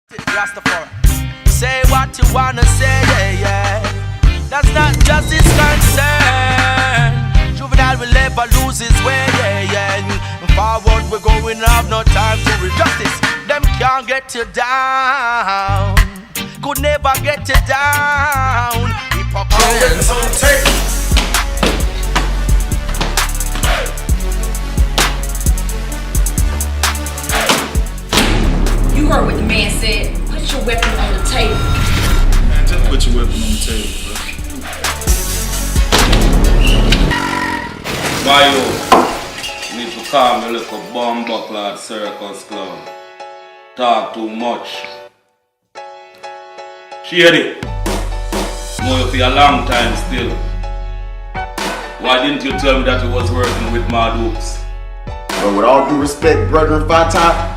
Rastafari. Say what you wanna say, yeah, yeah. That's not justice concern. Juvenile will never lose his way, yeah, yeah. Forward we're going, have no time to read justice. Them can't get you down. Could never get you down. Hypocrites on tape. You heard what the man said. Put your weapon on the table. Man, just put your weapon on the table, bro. Mayo, you need to call me like a bomb buckler at Circus Club. Talk too much. Shady. Know you for a long time still. Why didn't you tell me that you was working with Madukes? But with all due respect, brother and Fata,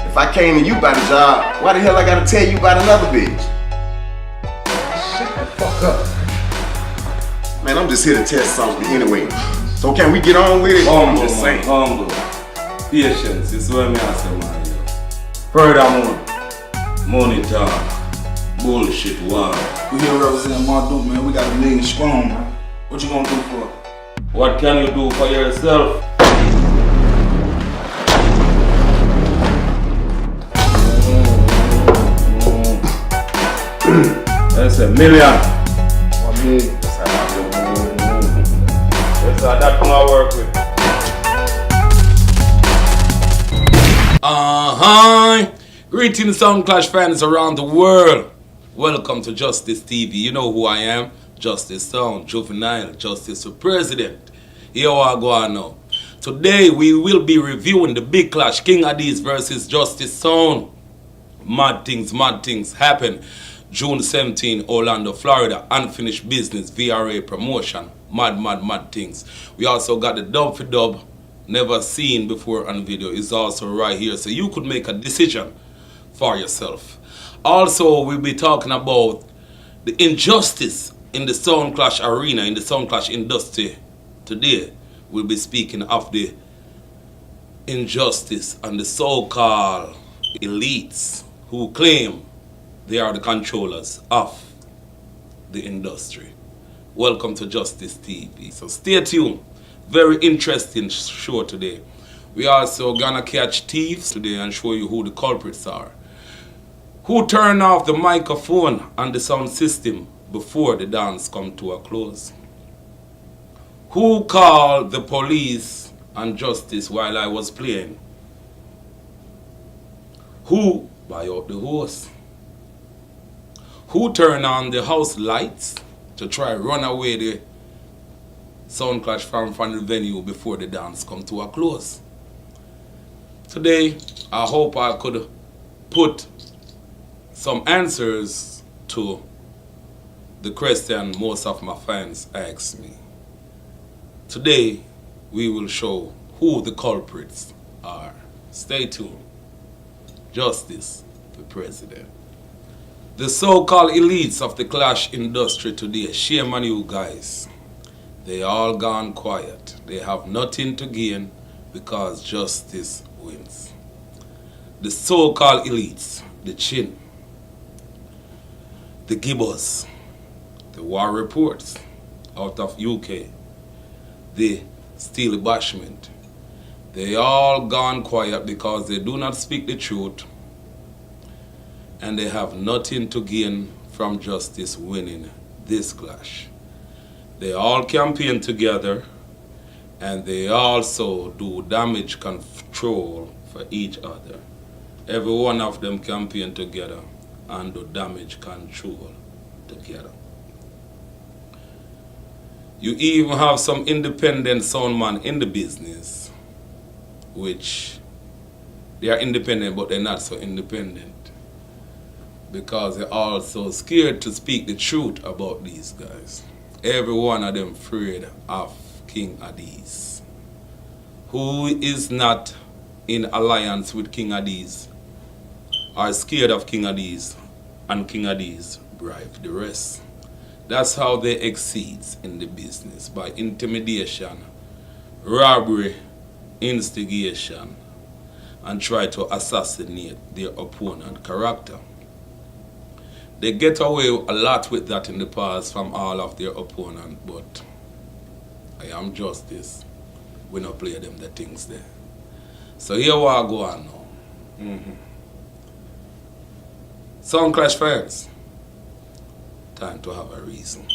if I came to you about a job, why the hell I gotta tell you about another bitch? Shut the fuck up. Man, I'm just here to test something anyway. So can we get on with it? Humble, man, humble. Patience is what me ask you, man. Furthermore, money talk, bullshit war. We here representing Marduk, man. We got a million strong, man. What you gonna do for it? What can you do for yourself? That's a million. 1 million. That's that one I work with. Greetings, Sound Clash fans around the world. Welcome to Justice TV. You know who I am. Justice Sound, Juvenile, Justice for President. Here I go on now. Today we will be reviewing the big clash, King Addies versus Justice Sound. Mad things happen. June 17, Orlando, Florida. Unfinished business, VRA promotion. Mad things. We also got the dub for dub, never seen before on video, is also right here. So you could make a decision for yourself. Also, we'll be talking about the injustice in the Sound Clash arena, in the Sound Clash industry. Today, we'll be speaking of the injustice and the so-called elites who claim they are the controllers of the industry. Welcome to Justice TV. So stay tuned. Very interesting show today. We also gonna catch thieves today and show you who the culprits are. Who turned off the microphone and the sound system before the dance come to a close? Who called the police and justice while I was playing? Who buy out the horse? Who turned on the house lights to try run away the Sound Clash from the venue before the dance come to a close? Today, I hope I could put some answers to the question most of my fans ask me. Today, we will show who the culprits are. Stay tuned. Justice for President. The so-called elites of the clash industry today, shame on you guys. They all gone quiet. They have nothing to gain because justice wins. The so-called elites, the Chin, the Gibbos, the War Reports out of UK, the Steely Bashment, they all gone quiet because they do not speak the truth and they have nothing to gain from justice winning this clash. They all campaign together and they also do damage control for each other. Every one of them campaign together and do damage control together. You even have some independent soundman in the business, which they are independent but they're not so independent, because they're also scared to speak the truth about these guys. Every one of them afraid of King Addies. Who is not in alliance with King Addies are scared of King Addies, and King Addies bribe the rest. That's how they exceed in the business, by intimidation, robbery, instigation, and try to assassinate their opponent character. They get away a lot with that in the past from all of their opponents, but I am justice. We not play them the things there. So here we are go on now. Sound Clash fans, time to have a reason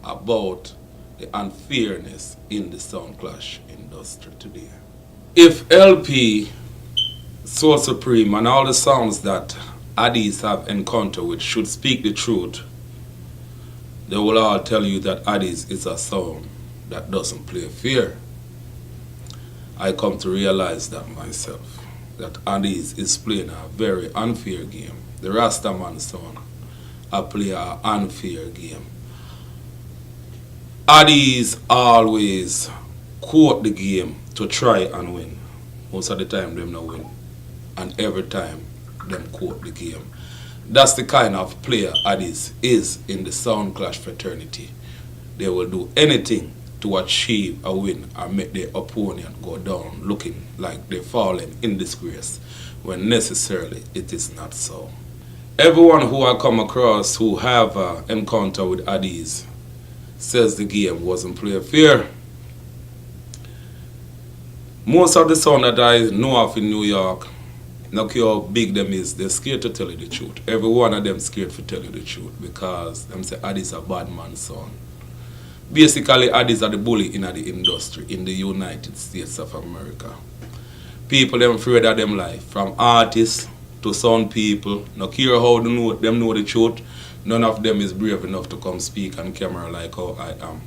about the unfairness in the Sound Clash industry today. If LP, Soul Supreme and all the sounds that Addies have encountered with should speak the truth, they will all tell you that Addies is a sound that doesn't play fair. I come to realize that myself, that Addies is playing a very unfair game. The Rastaman sound I play an unfair game. Addies always quote the game to try and win. Most of the time them not win. And every time them quote the game. That's the kind of player Addies is in the Sound Clash fraternity. They will do anything to achieve a win and make their opponent go down looking like they're falling in disgrace when necessarily it is not so. Everyone who I come across who have an encounter with Addies says the game wasn't played fair. Most of the sound that I know of in New York, no care how big them is, they're scared to tell you the truth. Every one of them scared to tell you the truth because them say Addies a bad man sound. Basically, Addies are the bully in the industry in the United States of America. People them afraid of them life, from artists to sound people. No care how them know the truth, none of them is brave enough to come speak on camera like how I am.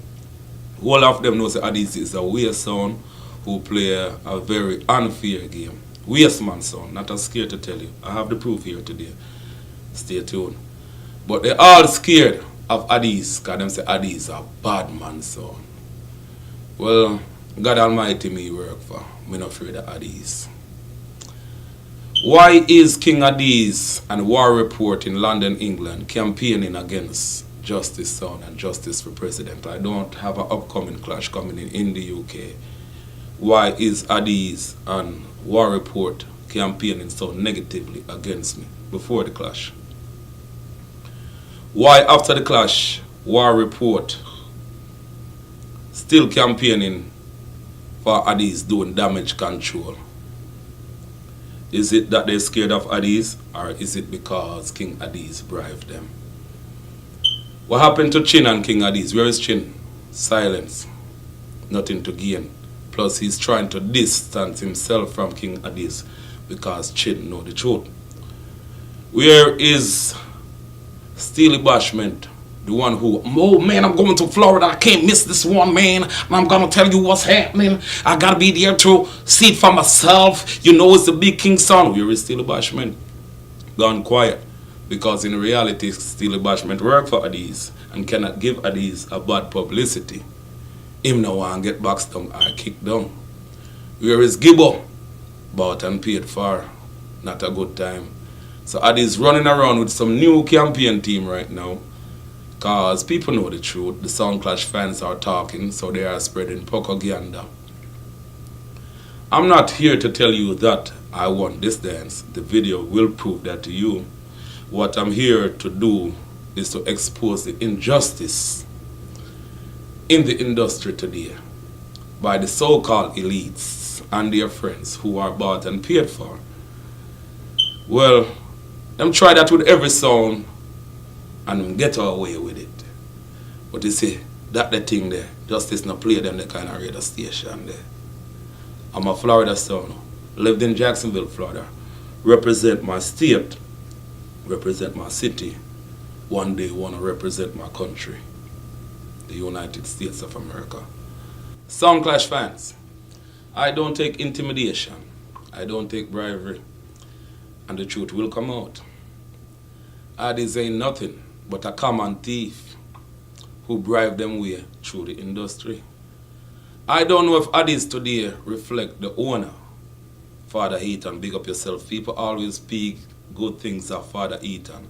All of them know that Addies is a waste sound who play a very unfair game. Waste man sound, not as scared to tell you. I have the proof here today. Stay tuned. But they all scared of Addies because them say Addies a bad man sound. Well, God Almighty me work for. Me not afraid of Addies. Why is King Addies and War Report in London, England campaigning against Justice Sound and Justice for President? I don't have an upcoming clash coming in the UK. Why is Addies and War Report campaigning so negatively against me before the clash? Why after the clash, War Report still campaigning for Addies doing damage control? Is it that they're scared of Addies, or is it because King Addies bribed them? What happened to Chin and King Addies? Where is Chin? Silence. Nothing to gain. Plus he's trying to distance himself from King Addies because Chin know the truth. Where is Steely Bashment? The one who, oh man, I'm going to Florida, I can't miss this one, man. I'm gonna tell you what's happening. I gotta be there to see it for myself. You know it's the big King son. Where is Steely Bashment? Gone quiet. Because in reality, Steely Bashment work for Addies and cannot give Addies a bad publicity. Him no one get boxed down or kicked down. Where is Gibbo? Bought and paid for. Not a good time. So Addies running around with some new campaign team right now. Because people know the truth. The Sound Clash fans are talking, so they are spreading propaganda. I'm not here to tell you that I won this dance. The video will prove that to you. What I'm here to do is to expose the injustice in the industry today by the so-called elites and their friends who are bought and paid for. Well, them try that with every sound and get away with it. But you see, that the thing there, justice not play them the kind of radio station there. I'm a Florida son, lived in Jacksonville, Florida, represent my state, represent my city, one day want to represent my country, the United States of America. Sound Clash fans, I don't take intimidation, I don't take bribery, and the truth will come out. Addies ain't nothing but a common thief who bribe them way through the industry. I don't know if Addies today reflect the owner, Father Ethan. Big up yourself. People always speak good things of Father Ethan.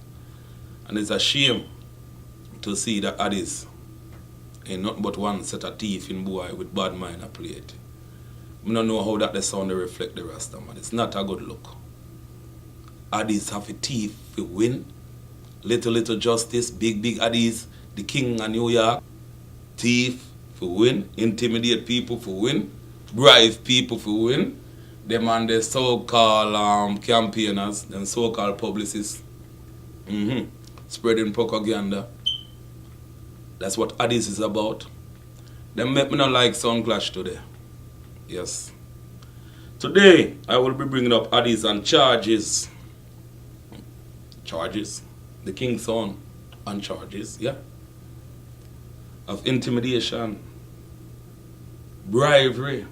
And it's a shame to see that Addies ain't nothing but one set of thief in boy with bad mind a plate. I don't know how that the sound they reflect the rest of them. It's not a good look. Addies have a thief to win. Little justice, big Addies, the king of New York, thief for win, intimidate people for win, bribe people for win. Them and the so-called campaigners, them so-called publicists, spreading propaganda. That's what Addies is about. Them make me not like sound clash today. Yes. Today, I will be bringing up Addies and charges. Charges. The king's son on charges, yeah? Of intimidation, bribery,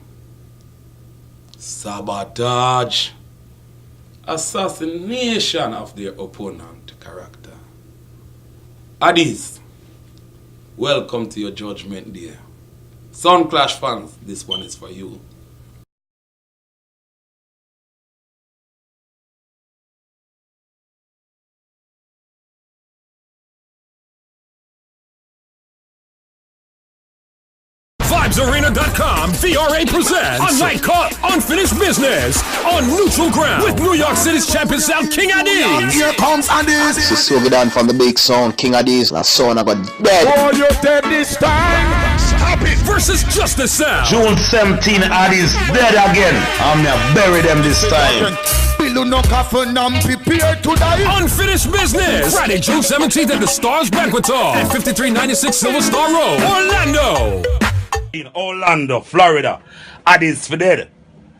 sabotage, assassination of their opponent character. Addies, welcome to your judgment day. Sound Clash fans, this one is for you. VibesArena.com, VRA presents a night called Unfinished Business on neutral ground with New York City's champion sound King Addies. Here comes Addies. This is so done from the big sound, King Addies. That sound I got dead. Oh, you're dead this time. Stop it. Versus Justice Sound. June 17, Addies dead again. I'm gonna bury them this time. Unfinished Business. Friday, June 17th at the Stars Banquet Hall at 5396 Silver Star Road, Orlando. In Orlando, Florida, Addies for dead.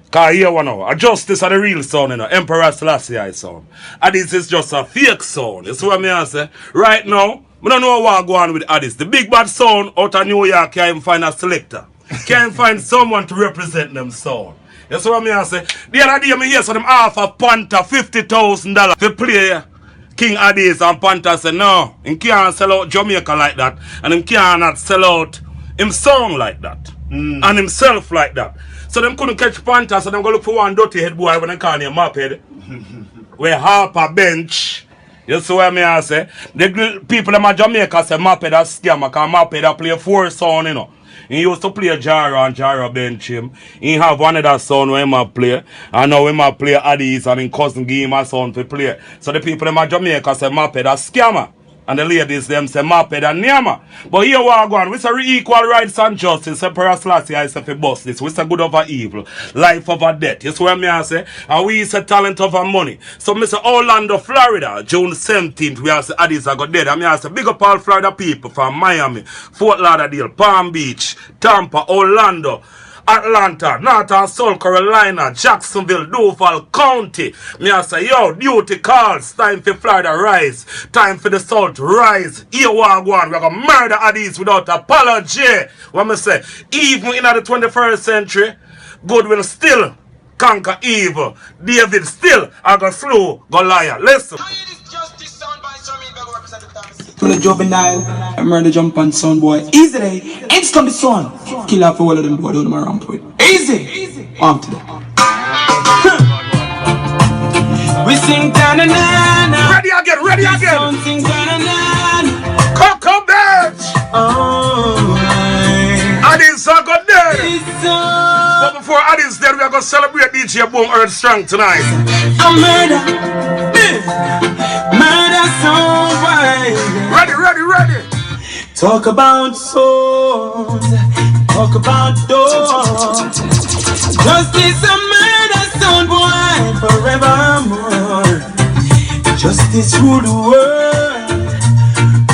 Cause here one now, a justice are the real sound, you know, Emperor Selassie sound. Addies is just a fake sound. You see what I say? Right now, I don't know what go on with Addies. The big bad sound out of New York can't even find a selector. Can't find someone to represent them sound. You see what I say? The other day I hear some them offer Panther $50,000 to play King Addies, and Panther said no, he can't sell out Jamaica like that, and he cannot sell out him song like that, and himself like that. So them couldn't catch Panther, so them go look for one dirty head boy when they call him Mophead. Where Harper bench. You see what I say? The people in Jamaica say Mophead a scammer, because Mophead a play 4 sound, you know. He used to play Jara and Jara bench him. He have one of that sound where he play. And now he play Addies and his cousin give him a sound to play. So the people in Jamaica say Mophead a scammer. And the ladies them say Mophead and Nyama. But here we are going. We say equal rights and justice. Emperor Selassie I say for boss this. We say good over evil. Life over death. You see what I say? And we say talent over money. So I say Orlando, Florida, June 17th, we say Addies are go dead. And I say big up all Florida people from Miami, Fort Lauderdale, Palm Beach, Tampa, Orlando, Atlanta, North and South Carolina, Jacksonville, Duval County. Me I say, yo, duty calls. Time for Florida rise. Time for the South rise. Here we are going. We're going to murder Addies without apology. What me say? Even in the 21st century, good will still conquer evil. David still are going to slew Goliath. Listen. To the juvenile, I murder jump on son boy. Easy day, edge come the sun. Kill off all of them boy, don't them around to it. Easy! On to them. We sing ta-na-na-na. Ready again. Sing ta-na-na-na. Coco Bench. Oh, Addies are go dead. But before Addies dead, we are going to celebrate DJ Boom Earth Strong tonight. a murder. Murder so wide. Ready. Talk about souls. Talk about doors. Justice and murder sound boy forevermore. Justice rule the world.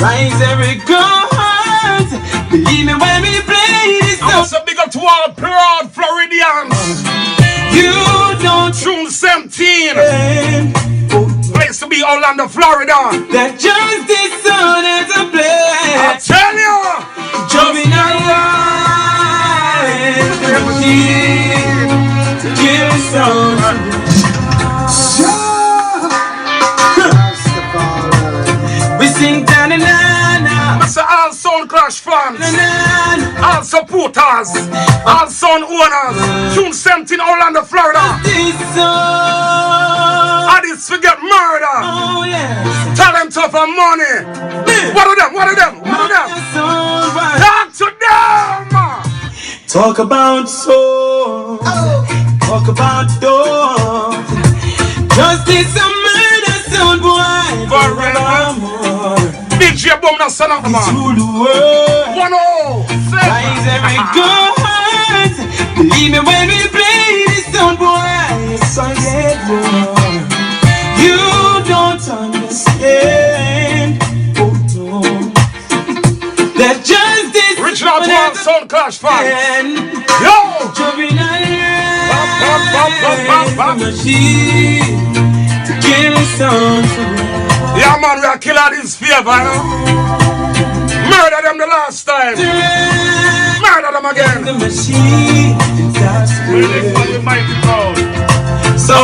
Rise every God. Believe me when we play this song. So big up to all proud Floridians. You don't June 17. Place to be Orlando, Florida. that justice on is a I place. tell you. Juvenile rights. Kill sound. We sing ta-na-na-na. Mr. All Sound Clash fans, Na-na-na. all supporters, all sound owners. June 17, Orlando, Florida. This song. Addies forget murder, Oh yes. talent over money. What of them? Sound right. Talk to them. Talk about souls. Talk about doors. Justice and murder sound boy forevermore. DJ Boom, that's son of the man. Through the world. 1-0. Rise every good heart. Believe me when we play this sound, boy. It's so dead, boy. You don't understand. Oh no. That justice. Reaching out to our Sound Clash fans. Yo! To kill a song forever. Yeah, man, we are killing this favor, you know? Murder them the last time. Murder them again. The machine. We're the mighty crowd. So,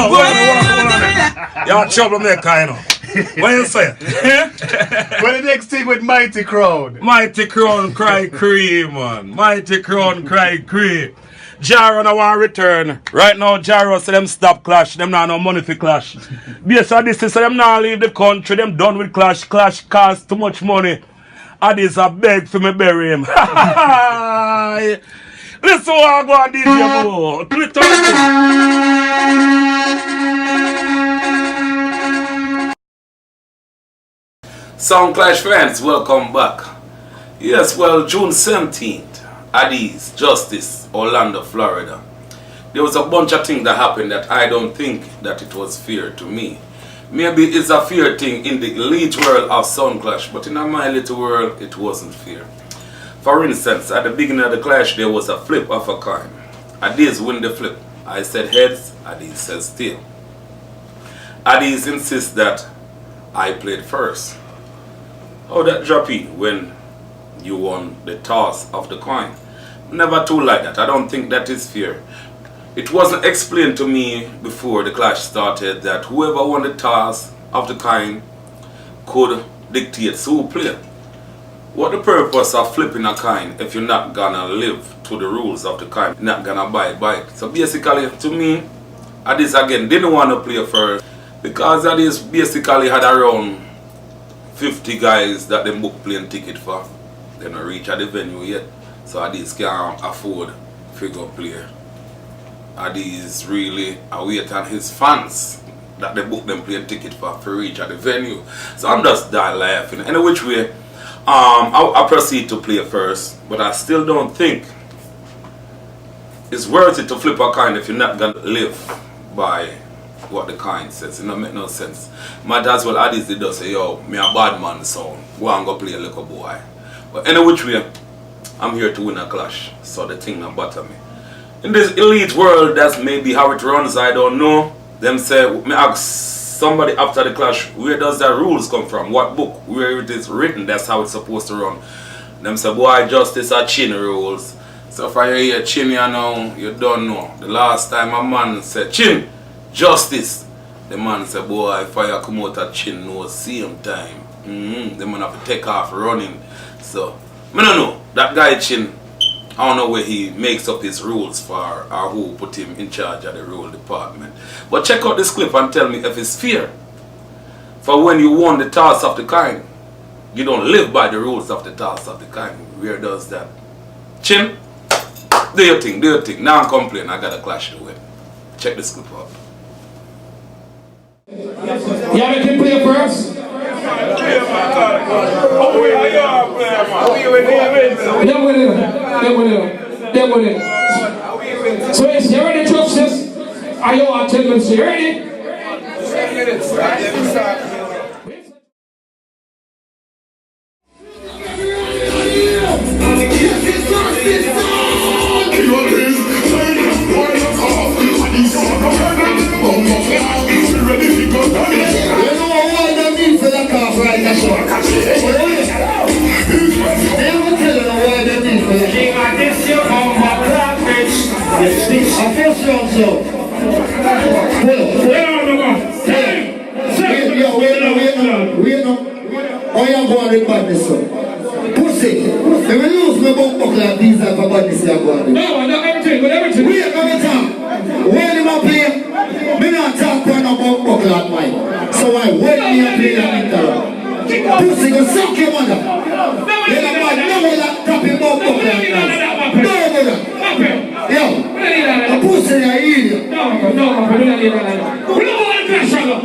you're a troublemaker, you know. What you say? Well, the next thing with Mighty Crown. Mighty Crown cry cree, man. Mighty Crown cry cree. Jaro no want return. Right now, Jaro say them stop clash. Them not no money for clash. Based on this, say them not leave the country. Them done with clash. Clash cost too much money. Addies a beg for me bury him. Listen what I go on DJ Bo. Click Sound Clash fans, welcome back. Yes, well, June 17th, Addies, Justice, Orlando, Florida. There was a bunch of things that happened that I don't think that it was fair to me. Maybe it's a fair thing in the elite world of Sound Clash, but in my little world, it wasn't fair. For instance, at the beginning of the clash, there was a flip of a coin. Addies win the flip. I said heads, Addies says tail. Addies insists that I played first. How that drop in when you won the toss of the coin? Never too like that. I don't think that is fair. It wasn't explained to me before the clash started that whoever won the toss of the coin could dictate who played. What the purpose of flipping a coin if you're not gonna live to the rules of the coin, not gonna abide by it? So basically, to me, Addies again didn't want to play first because Addies basically had around 50 guys that they book plane ticket for. They don't reach at the venue yet, so Addies can't afford to go play. Addies really await on his fans that they book them plane ticket for reach at the venue. So I'm just dying laughing. Any which way, I proceed to play first, but I still don't think it's worth it to flip a coin if you're not gonna live by what the coin says. It don't make no sense. Might as well Addies did just say, yo, me a bad man, so go and go play a little boy. But any which way, I'm here to win a clash, so the thing not bother me. In this elite world, that's maybe how it runs, I don't know. Them say, me ask somebody after the clash, where does the rules come from? What book? Where it is written, that's how it's supposed to run. Them say, boy, justice are chin rules. So if I hear chin, you know, you don't know. The last time a man said, chin, justice. The man said, boy, if I come out at chin, no, same time. The man have to take off running. So, I don't know. That guy chin, I don't know where he makes up his rules for or who put him in charge of the rule department. But check out this clip and tell me if it's fair. For when you won the toss of the coin, you don't live by the rules of the toss of the coin. Where does that? Chin, do your thing, do your thing. Now I'm complaining, I got a clash to win. Check this clip out. Yeah, we can play first. So is you ready, Justice? Are you all attendants? You ready? King Addies, you come back like bitch. I feel strong, so. Wait now. How you going to badness, sir? Pussy. They will lose me about buckler these are for badness you are going to. No, not everything, but everything. Wait, every time. When him a play, me not talk to him about buckler mine. So I wait me a play and interrupt. Pussy go suck your mother. You know what? No one like tapping about buckler. No, brother. Yo, a pussy I eat you. No, we don't want to pressure.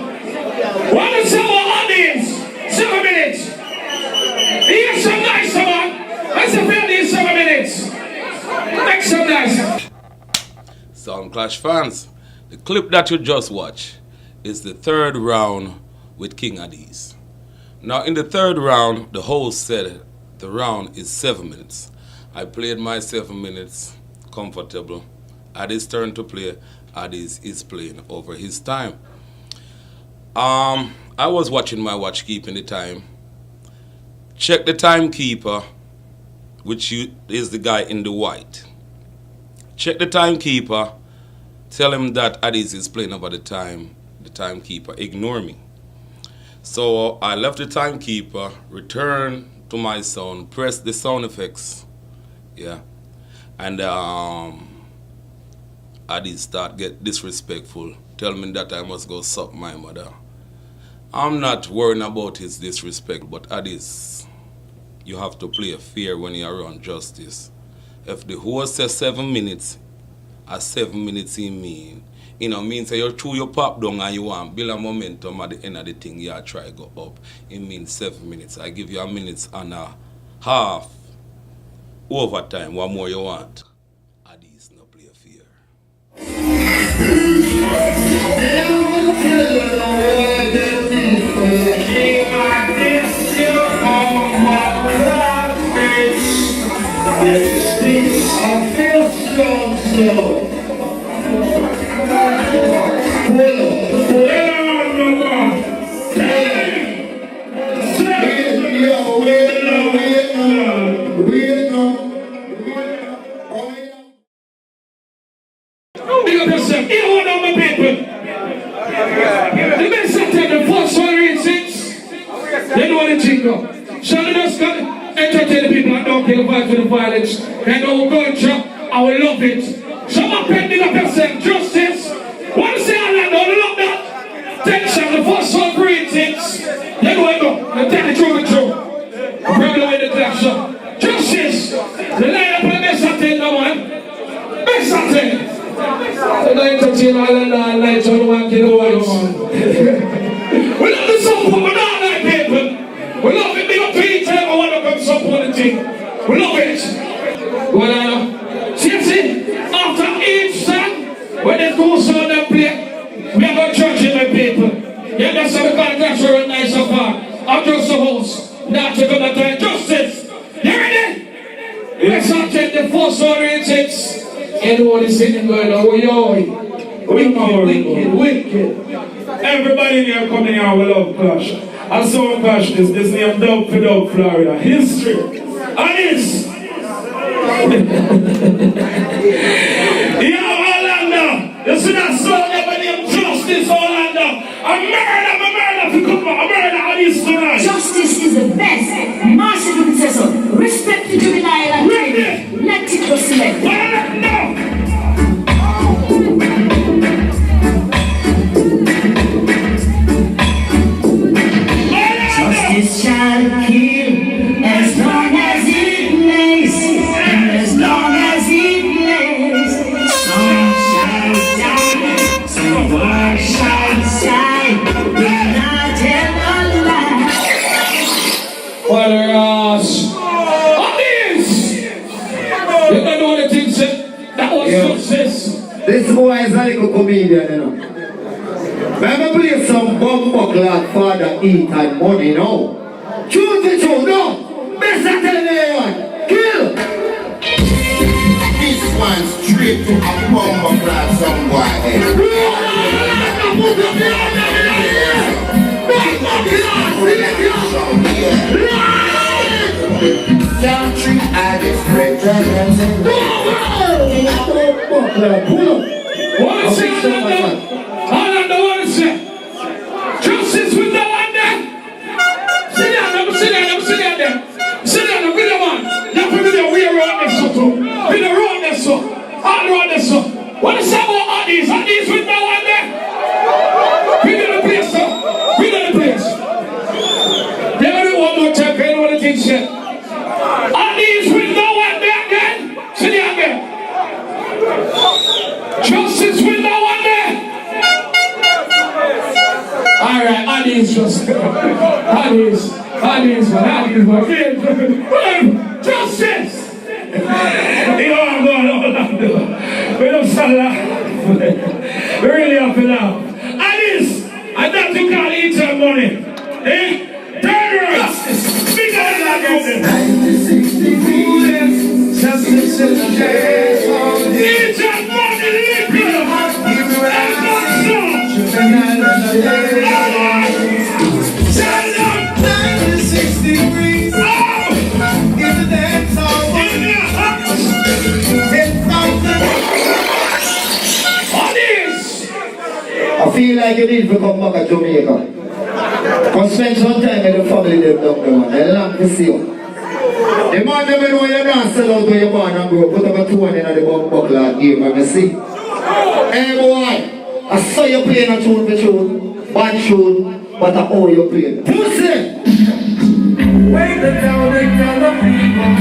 What is some audience? 7 minutes. Some nice. Sound Clash fans, the clip that you just watched is the third round with King Addies. Now in the third round, the host said the round is 7 minutes. I played my 7 minutes comfortable. Addies' turn to play. Addies is playing over his time. I was watching my watch, keeping the time. Check the timekeeper, which is the guy in the white. Check the timekeeper. Tell him that Addies is playing over the time. The timekeeper ignore me. So I left the timekeeper, returned to my sound, pressed the sound effects, yeah, and Addies start get disrespectful, tell me that I must go suck my mother. I'm not worrying about his disrespect, but Addies, you have to play fair when you're around justice. If the host says 7 minutes, a 7 minutes in mean. You know, means that you chew your pop down and you want build a momentum at the end of the thing, you try go up. It means 7 minutes. I give you a minute and a half overtime. What more you want? Addies no play fair. Big up yourself. You know what I'm a people. The best I take the first 106. They know the jingle. So let us entertain the people and don't kill the vibe to the violence. And our culture, I will love it. Some of them big up yourself. Justice. Want to say all that? Don't love that. Tension, the first 106. They know it go. They take the through. Bring away the clash up. Justice. The line up the best I take no one. Best I take. And I entertain all the lights on one kilowatt. We love the support, we don't like people. We love it, big up to each other, one of them support the thing. We love it. Well, see, after each song, when they go so they play, we are going to church in the people. Yeah, that's how we got to run nice so far. I'm just the host. Now to go to time. Justice. You ready? Let's not take the first 106. Anyone is sitting going on, wicked. Everybody in here coming here will love Clash. I saw Clash this name DUBPLATE, Florida. History. And this. Yeah, Orlando. You see that song ever named Justice, Orlando. A murder, a murder on this tonight. Justice is the best. Massacre says so. Respect the juvenile and ready. Let it go select. No. Justice shall kill as long as it lays, and as long as it lays, some shall die, some world shall sigh, will not tell a lie. What a ass. Addies! You don't know the things that was success. This boy is a little comedian, you know. Let me play some bumbuckler father eat and money now. Truth is true, no. Best I tell anyone. Kill. This one's straight to a bumbuckler somewhere. Country Addies representing. What is it, Orlando? What is it? Justice with no one there. Sit down there. Sit down, be the man. You have to be the way around this so too. Be the road this so. All around this so. What is it about Addies? Addies with no one there. Be the place, sir. Be the place. They're going to do one more time. You know what the thing said. Addies with no one there again. Sit down there. Justice with no one there. Alright, Addies just. Addies, man. Justice! You know I'm going on. We don't sell that. We really have to laugh. Addies, I thought you can't eat your money. Eh? Terrorists! Bigger than that. 96 degrees, justice in the days. Eat your money, liquor! And not Stand up! 96 degrees, in the dance hall. In your house! 10,000. Addies! I feel like you need to come back to Jamaica. Come spend some time with the family them down there, man. They long to see you. The man never know you're not sell out where you're born and grow. Put up a 2 in the buckler game, and see. Hey boy, I saw you playing a tune for tune, bad tune, but I owe you playing. Pussy! Wait the down and tell the people.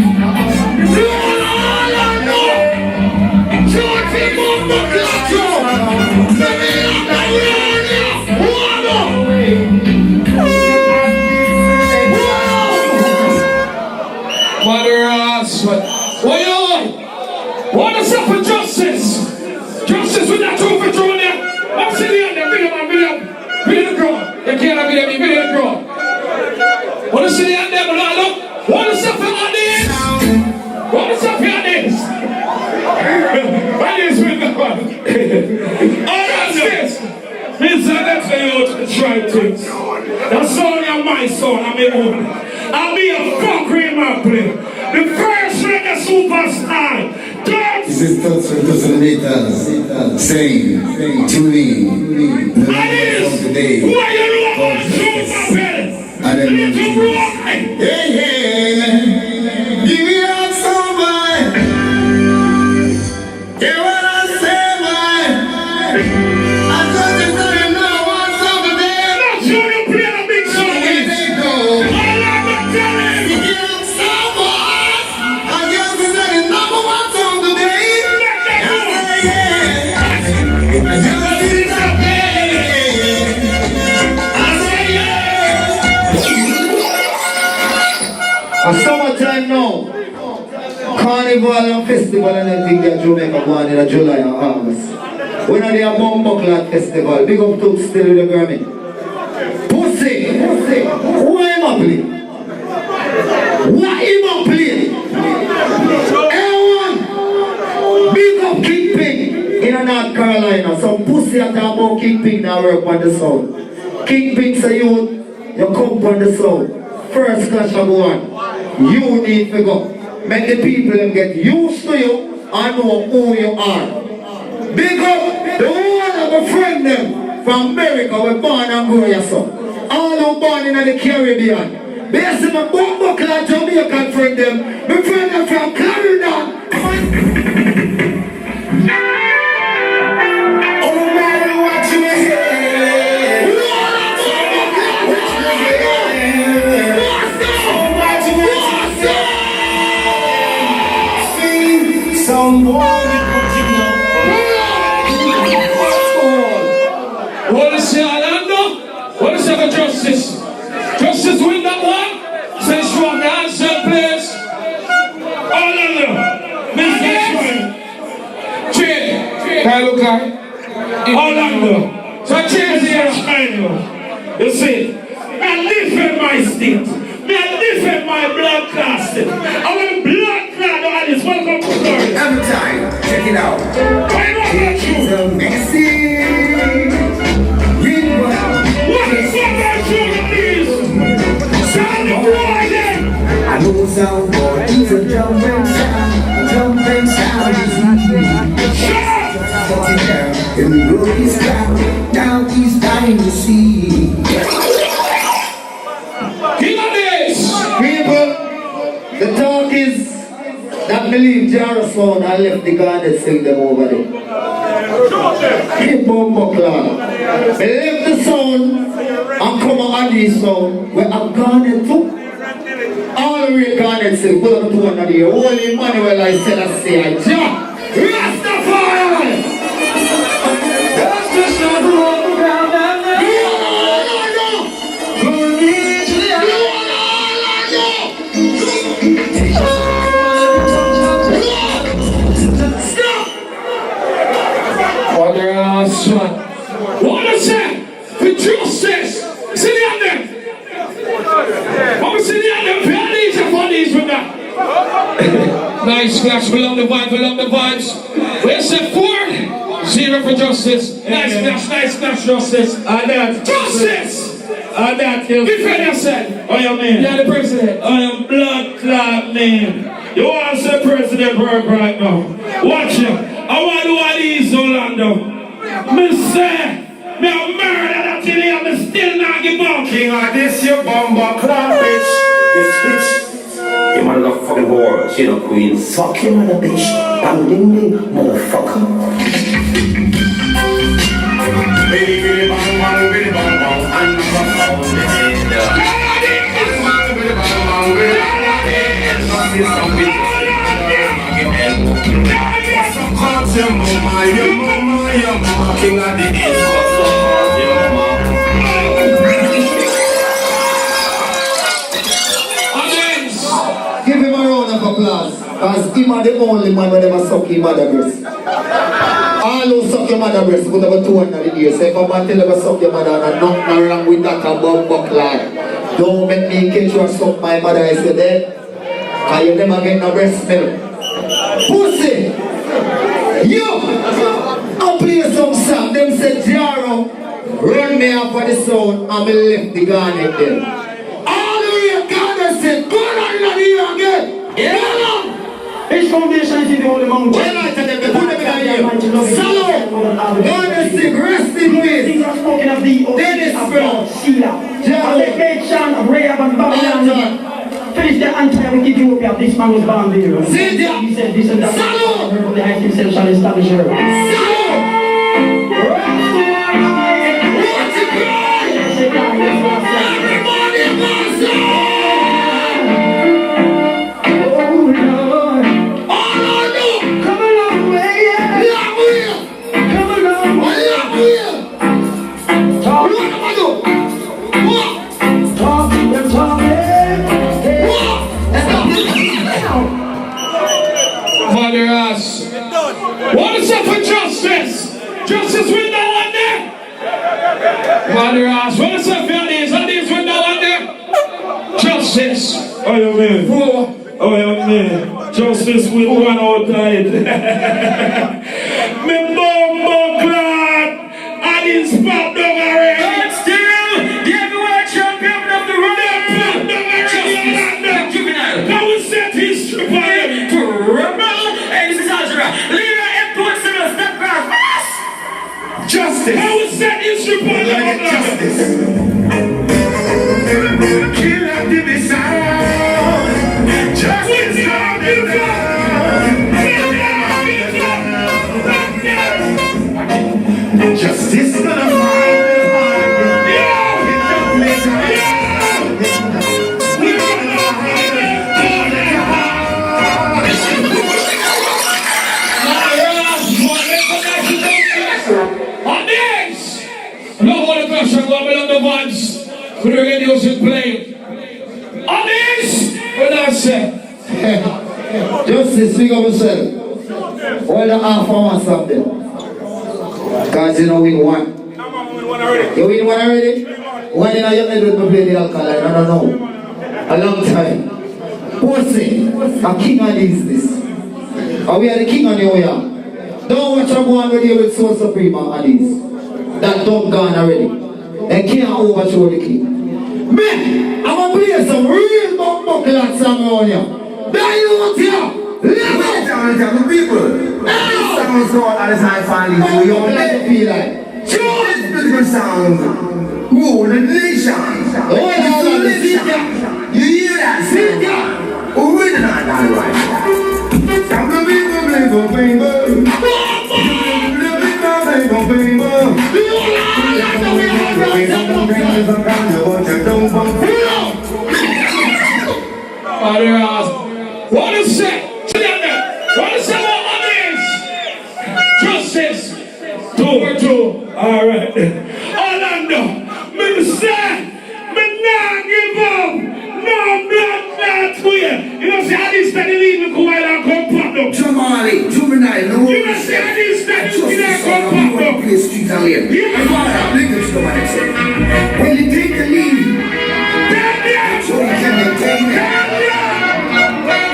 Short people, buckler tune! Let me Mother ass, what you want? What is up for justice? Justice with that two for two there. I'm sitting on there, bring the ground. You can't have me, bring the ground. What is sitting on there, but look? What is up for Addies? What is up for Addies? Addies with the one. Oh, that's this. That's how you try things. That's all your my son, I'm a woman. I'll be a fuckery in my play. The first reggae superstar. This is Thompson 2008 saying, tuning, Addies, today. who are you about to shoot my belly? Hey, give me out some boy. Hear what I say, boy. I thought you didn't know what's up today. Not sure you play a big song. Here they go. All I'm not telling you. Give me out some boy. I guess it's like a number 1 song today. I say, yeah. I just did it up there. I say, yeah. A summertime now. Carnival and festival and everything that Jamaica go on in July and August. When are they a Bumbleclad festival? Big up to still with the Grammy. Pussy! Who am I playing? What am I playing? Everyone! Big up Kingpin in North Carolina. Some pussy at about Kingpin now work on the sound. Kingpin say you come on the sound. First clash of one. You need to go. Make the people get used to you and know who you are. Big up the one of a friend them from America we born and grow your son. All who born in the Caribbean. Basically my Bumbleclad Jamaican friend them. My friend them from Canada. Oh, matter what you hear. Some boy What is it, Orlando? What is it for justice? Justice win that one? Say sure, the answer, please. Orlando, Mr. Chair. Can I look at Orlando. So change the shine. You see, I defend my state. I defend my blood class. I want blood clad Addies. Welcome to Florida. Every time, check it out. Why not let you? It's a messy. What is up that you Addies? Sound the boy then. I know sound boy, it's a jumping sound is Shut down in the road is down, now he's dying to see. King Addies. People, the talk is that believe Jarrison and left the garden sing them over there. Hey, Bumbleclad. They left the sound and come on Addies sound. We have garden too. All the way garden sing. Put up to one of the Holy Emmanuel I said I say I Jah. Rastafari! That's just not the road around and Nice clash, we love the vibes, we love the vibes. We said 4-0 for justice. Nice clash, justice. And that. Justice! And that you. Defend yourself. I am man. You're the president. I am blood clot man. You want to say president work right now? Watch you. I want to do all these Orlando. Me say, me a murder that in here, me still not give up. King Addies, you bumper clock bitch. You bitch. You motherfucking whore. She the queen. Fuck you, mother bitch. I'm ding ding, motherfucker. Bitty bitty bang bang, bitty bang bang. I never found it. Bitty bang bang, bitty bang bang. Your mama, your mama, your mama. King Addies, your mama. Give him a round of applause, because him are the only man who never suck his mother breast. All who suck your mother breast put over 200 years. So if a man tell ever suck your mother and nothing wrong with that about buckler, don't make me catch you suck my mother I say that. Because you never get no breast milk. Pussy! Yo! I'll play some song. Them say Jaro, run me up for the sound and me left the garnet there. All the way Ghana said, go on in the year again. Yeah. Each foundation is in the holy mountain. Well, I tell them, they put them in here. Salute. Ghana sick, rest in peace. Dennis Brown. Jaro. Rahab and Babylon. Finish the entire wicked Ethiopia. This man was born there. He said this and that. Salute. From the heights himself shall establish her. Salute. What is up for justice? Justice with no one there. Mother ass, what is up for Addies? Addies with no one there. Justice. Oh, you mean? Oh, you mean? Justice with one outside. Me bumbo clad. Addies pop down already. But still, the heavyweight champion of the world. Pop down already. Juvenile. Now we set history for him. And this is Algebra. Justice. How is that instrument? Justice. Kill up the sound. Justice. Justice gonna find Put the radios in play. Addies! What I say? Justice, speak up yourself. All the half hour something. Because you know we won. You win one already? One in a young lady to play the alkaline. I don't know. A long time. Pussy, a king Addies this. And we are the king on the way. Don't watch a go on with you with Soul Supreme Addies. That dog gone already. They can't overthrow the king. Man, I'm gonna play some real buckler song on you. That you want here? Tell the people. This song is called Addies I finally do. You don't let it feel like. This beautiful sound. Rule the nation. You hear that? Sit down. Original and right. Some the people play for fame. What is it? What is it about Addies? Justice. 2-2. Alright. Orlando, me say, me not give up. No blood not weird. You know, see Addies that leave me go while I come pop up. Jamali, juvenile, no. You know, see Addies that you can come pop up. Play street and here. Yeah. When you take the lead, so you can maintain it.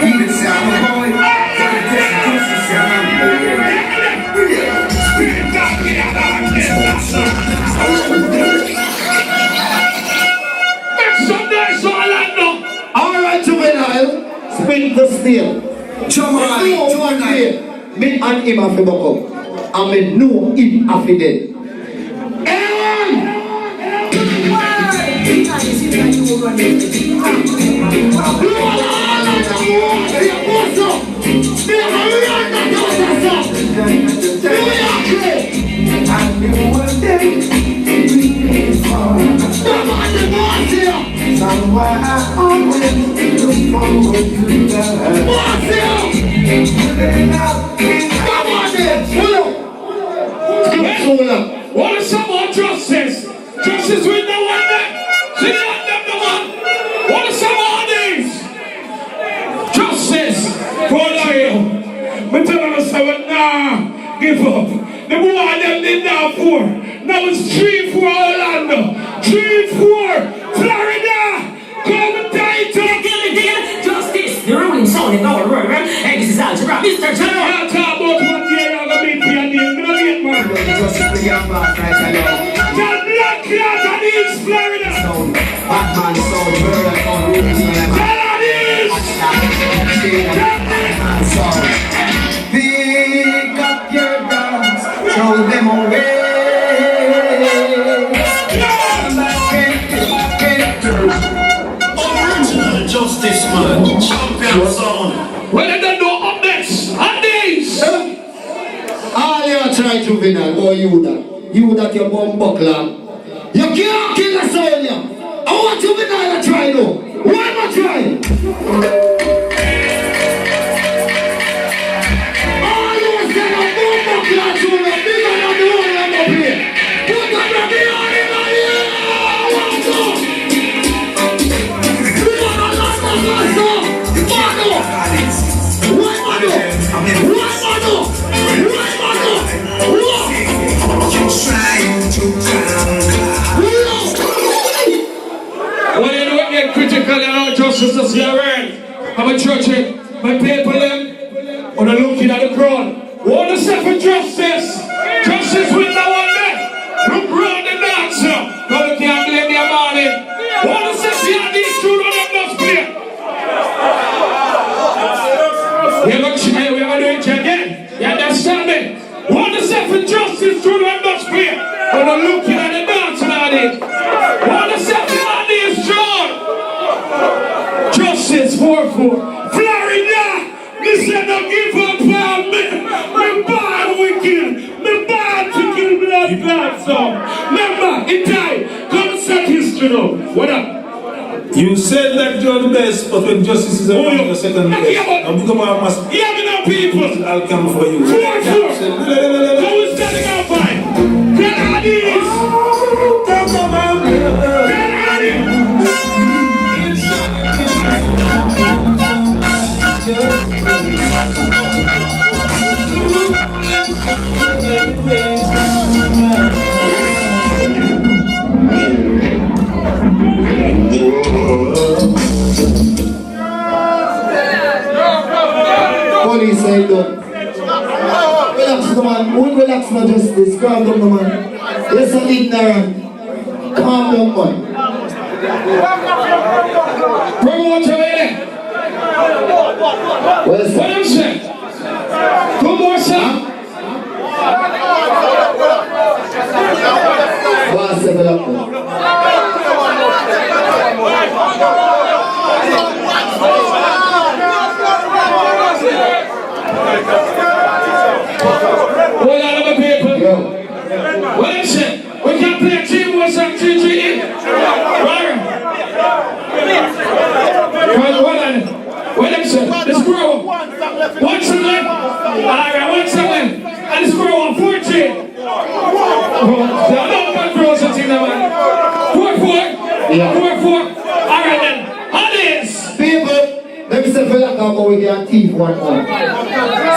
Even sound boy. me and him have to buck up. And me know him have to dead. Somewhere I always look forward to that. What is some more justice? Justice with no one there. See the one. What is some more these? Justice for loyal. But tell them to nah, give up. The boy them did now 4. Now it's 3-4 Orlando. 3-4 Florida. Come tight. Justice. The ruling sound in our world. Hey, this is Algebra. Mr. General. I'll talk about one day I'm going to be for your name. Justice with your back right along. Tell Black Cat Addies, Florida. Batman sound, murder sound, rules like Tell Addies. Batman sound. Pick up your guns, throw them away. Original justice man, champion sound. When they don't know up next, Addies. All you try juvenile, or you that your bomb buckler. You can't kill a soul, yeah. I want juvenile to try though. Why not try? All you say a bomb buckler to me, bigger than the one I'm up here. Put on the behind in the air. One go. When you don't get critical and all justice to see around, I'm a church, my people them, when I'm looking at the crowd, want to say for justice, justice with no one there, look round the dancer, no you can't blame me about it, want to say for your these two on them must play. We're going to do it again, you understand me? Want to say for justice to them must play, when I'm looking at the dancer on it, want to say for Justice 4-4 Florida, me say no give up on me. Me bad wicked. Me bad to kill blood so. Remember, it died. Come set history now. What up? You said that you're the best, but when justice is around, you're second best. I'm become a master. Yeah, me know people. I'll come for you. 4-4. Who is standing up by? King Addies. King Addies. Police say don't. Relax the man, we relax no justice, calm down the man. You're so ignorant. Calm down man. Promote over here. What I'm saying? 2 more songs. What's the development? What are the people? What I'm saying? We can play 3 more songs, 3-3 in. Right. What I'm saying? Let's grow. 1 song left. Alright, 1 song left. And let's grow on 14. I don't know what grows on thing, man. 4-4. Yeah. 4-4. Alright then. Addies. People, let me say for that now, but we can thief 1 more.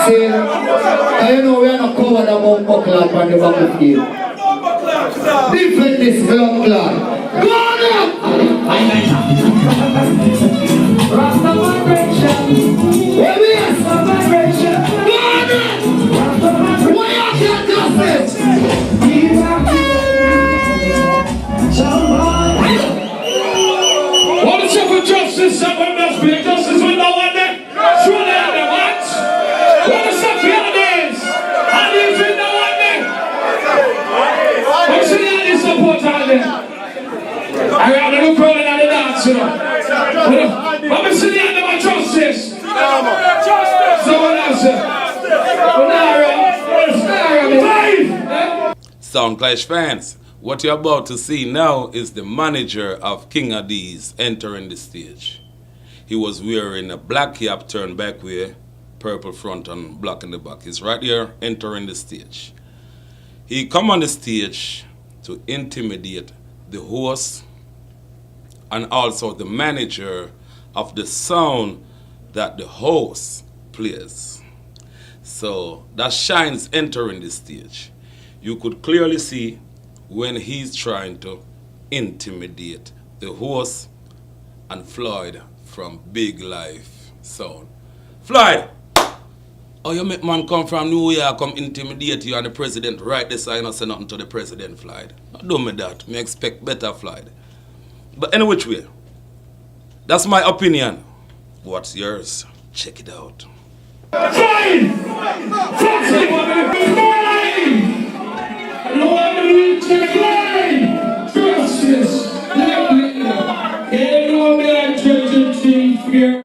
See, I know we are not covered about buckler from the battlefield. Defend this blood clot. Go on up! Rasta vibration. Where we are? Rasta vibration. Go on up! Why you can't justice? What is up for justice? Someone must be justice with no one there. Surely I'm the what? What is up for your name? Sound Clash fans, what you're about to see now is the manager of King Addies entering the stage. He was wearing a black cap turned back way, purple front and black in the back. He's right here entering the stage. He come on the stage to intimidate the host and also the manager of the sound that the host plays. So that Shine's entering the stage. You could clearly see when he's trying to intimidate the host and Floyd from Big Life Sound. Floyd! Oh, you make man come from New York, come intimidate you and the president right this I not say nothing to the president, Floyd. Don't do me that. Me expect better, Floyd. But any which way, that's my opinion. What's yours? Check it out. Fine! Lord, check line! Justice! Everyone may judge and think fear.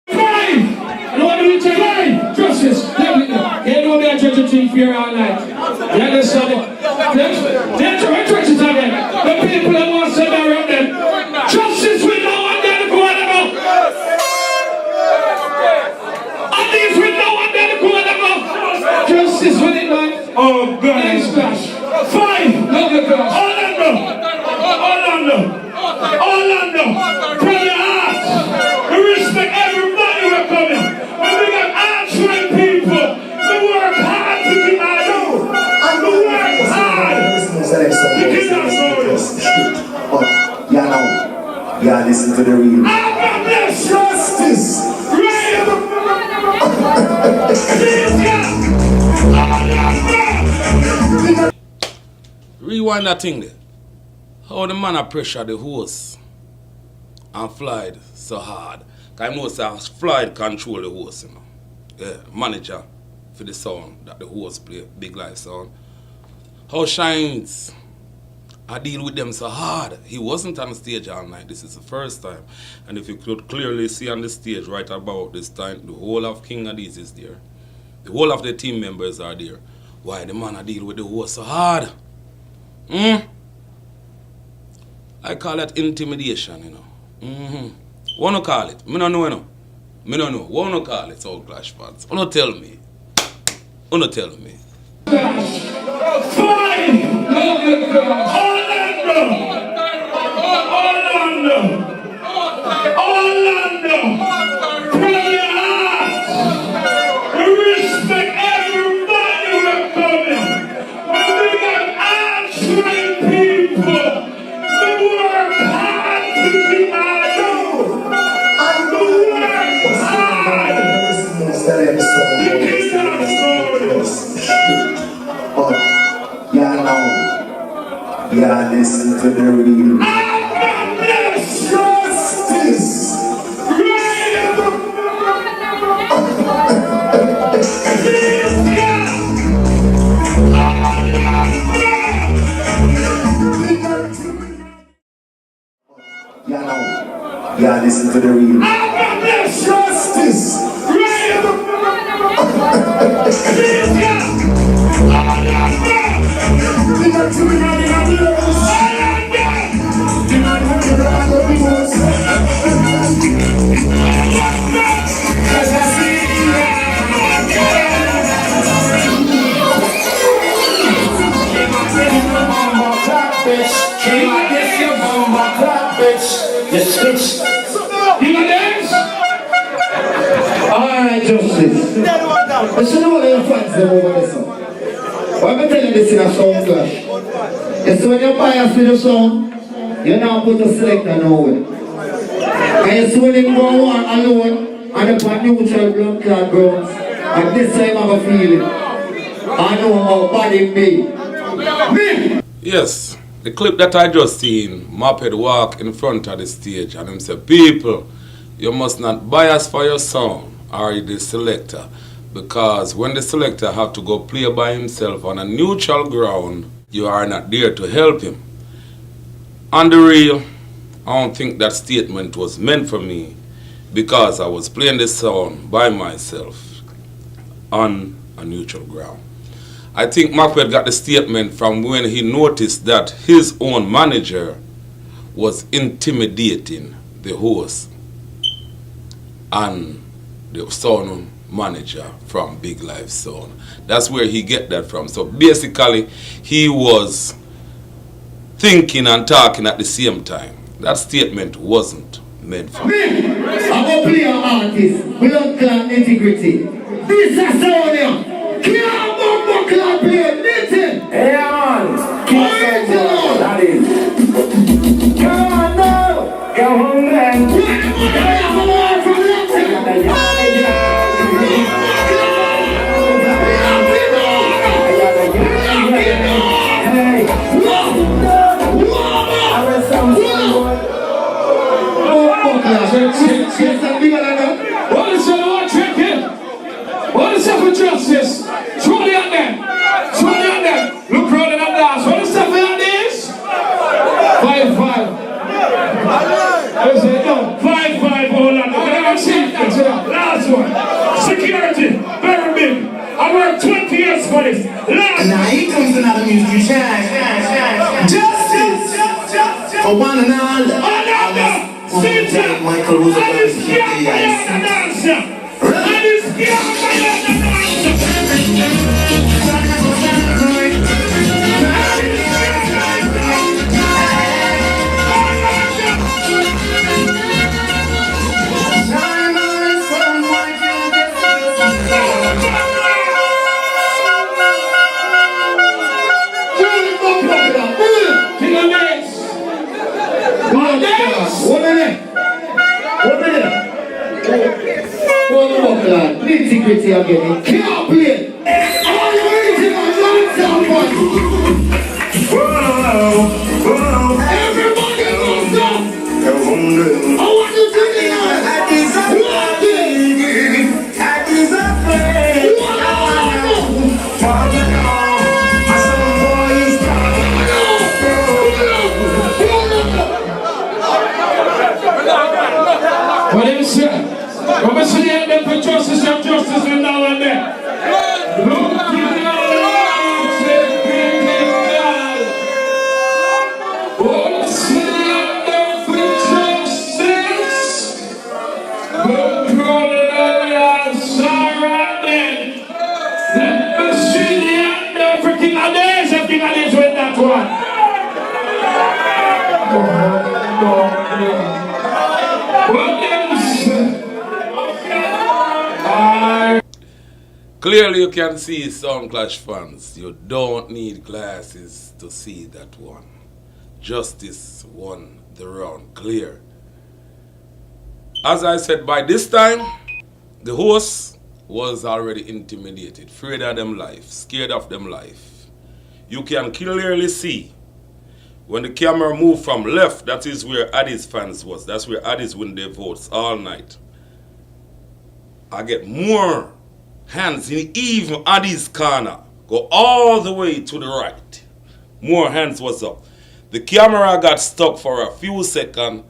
Fine! Lord, check line! Justice! Everyone may judge and think fear all night. You understand it? That's right, churches again. The people that want to say that around them. Justice will know one day to go on about. Addies will know one day to go on about. Justice will it, man. Oh, God. Nice splash. Fine. Love the girls. Orlando. From your heart. We respect everybody who are coming. And we got answering people. We work hard to keep our do. And we work hard. Yeah, now. Yeah, listen to the real. Justice. Rewind that thing there. How the man pressure the host and Floyd so hard. Because I know that Floyd control the host, you know. Yeah, manager for the sound that the host play, Big Life Sound. How Shines I deal with them so hard. He wasn't on the stage all night. This is the first time. And if you could clearly see on the stage right about this time, the whole of King Addies is there. The whole of the team members are there. Why the man I deal with the host so hard? I call that intimidation, you know. What no call it? Me no know, you know. Me no know. What no call it, Sound Clash fans? Who no tell me? Who no tell me? Fine! Orlando! From your heart! We respect everybody who are coming. And we got answering people. We work hard to keep our do. And we work hard to keep our story. Yeah, now. Yeah, listen to the real. Justice. Yeah, now. Yeah, listen to the real. Justice. King Addies, you bomba clap, bitch. You switch. King Addies? Alright, Justice. Listen to what your fans them over this one. When I tell you this in a Sound Clash, you see when you buy a video sound, you now put a selector nowhere. And you see when you go on alone, and upon neutral blood clot grounds, and this time I have a feeling, I know how bad it be. Me! Yes, the clip that I just seen, Moped walk in front of the stage and him say, people, you must not bias for your song or the selector, because when the selector have to go play by himself on a neutral ground, you are not there to help him. On the real, I don't think that statement was meant for me, because I was playing the song by myself on a neutral ground. I think Macbeth got the statement from when he noticed that his own manager was intimidating the host and the sound manager from Big Life Sound. That's where he get that from. So basically, he was thinking and talking at the same time. That statement wasn't meant for me. I'm a player artist, blood clot integrity. This is Sonia. Can't bump clot play, listen. Hey man, that is. Come on now, come on man. What is the Lord drinking? What is up with justice? Throw it out there. Throw it out there. Look round in that dance. What is up with this? 5-5. Is it? No. 5-5. Hold on. Last one. Security. Very big. I worked 20 years for this. Last. Now here comes another musician. Justice. For one and all. Michael was a Integrity again. Can't play. All the original non-sound. Everybody goes up. I want you to do it. What do you say? Come and see them for justice and justice and now and then. Look at the lights and people. Oh, see them for justice. Look at the lights and then. Let me see them for King Addies and King Addies with that one. Clearly you can see Sound Clash fans. You don't need glasses to see that one. Justice won the round clear. As I said, by this time, the host was already intimidated, afraid of them life, scared of them life. You can clearly see when the camera moved from left, that is where Addies fans was. That's where Addies win their votes all night. I get more hands in even Addies corner. Go all the way to the right. More hands was up. The camera got stuck for a few seconds,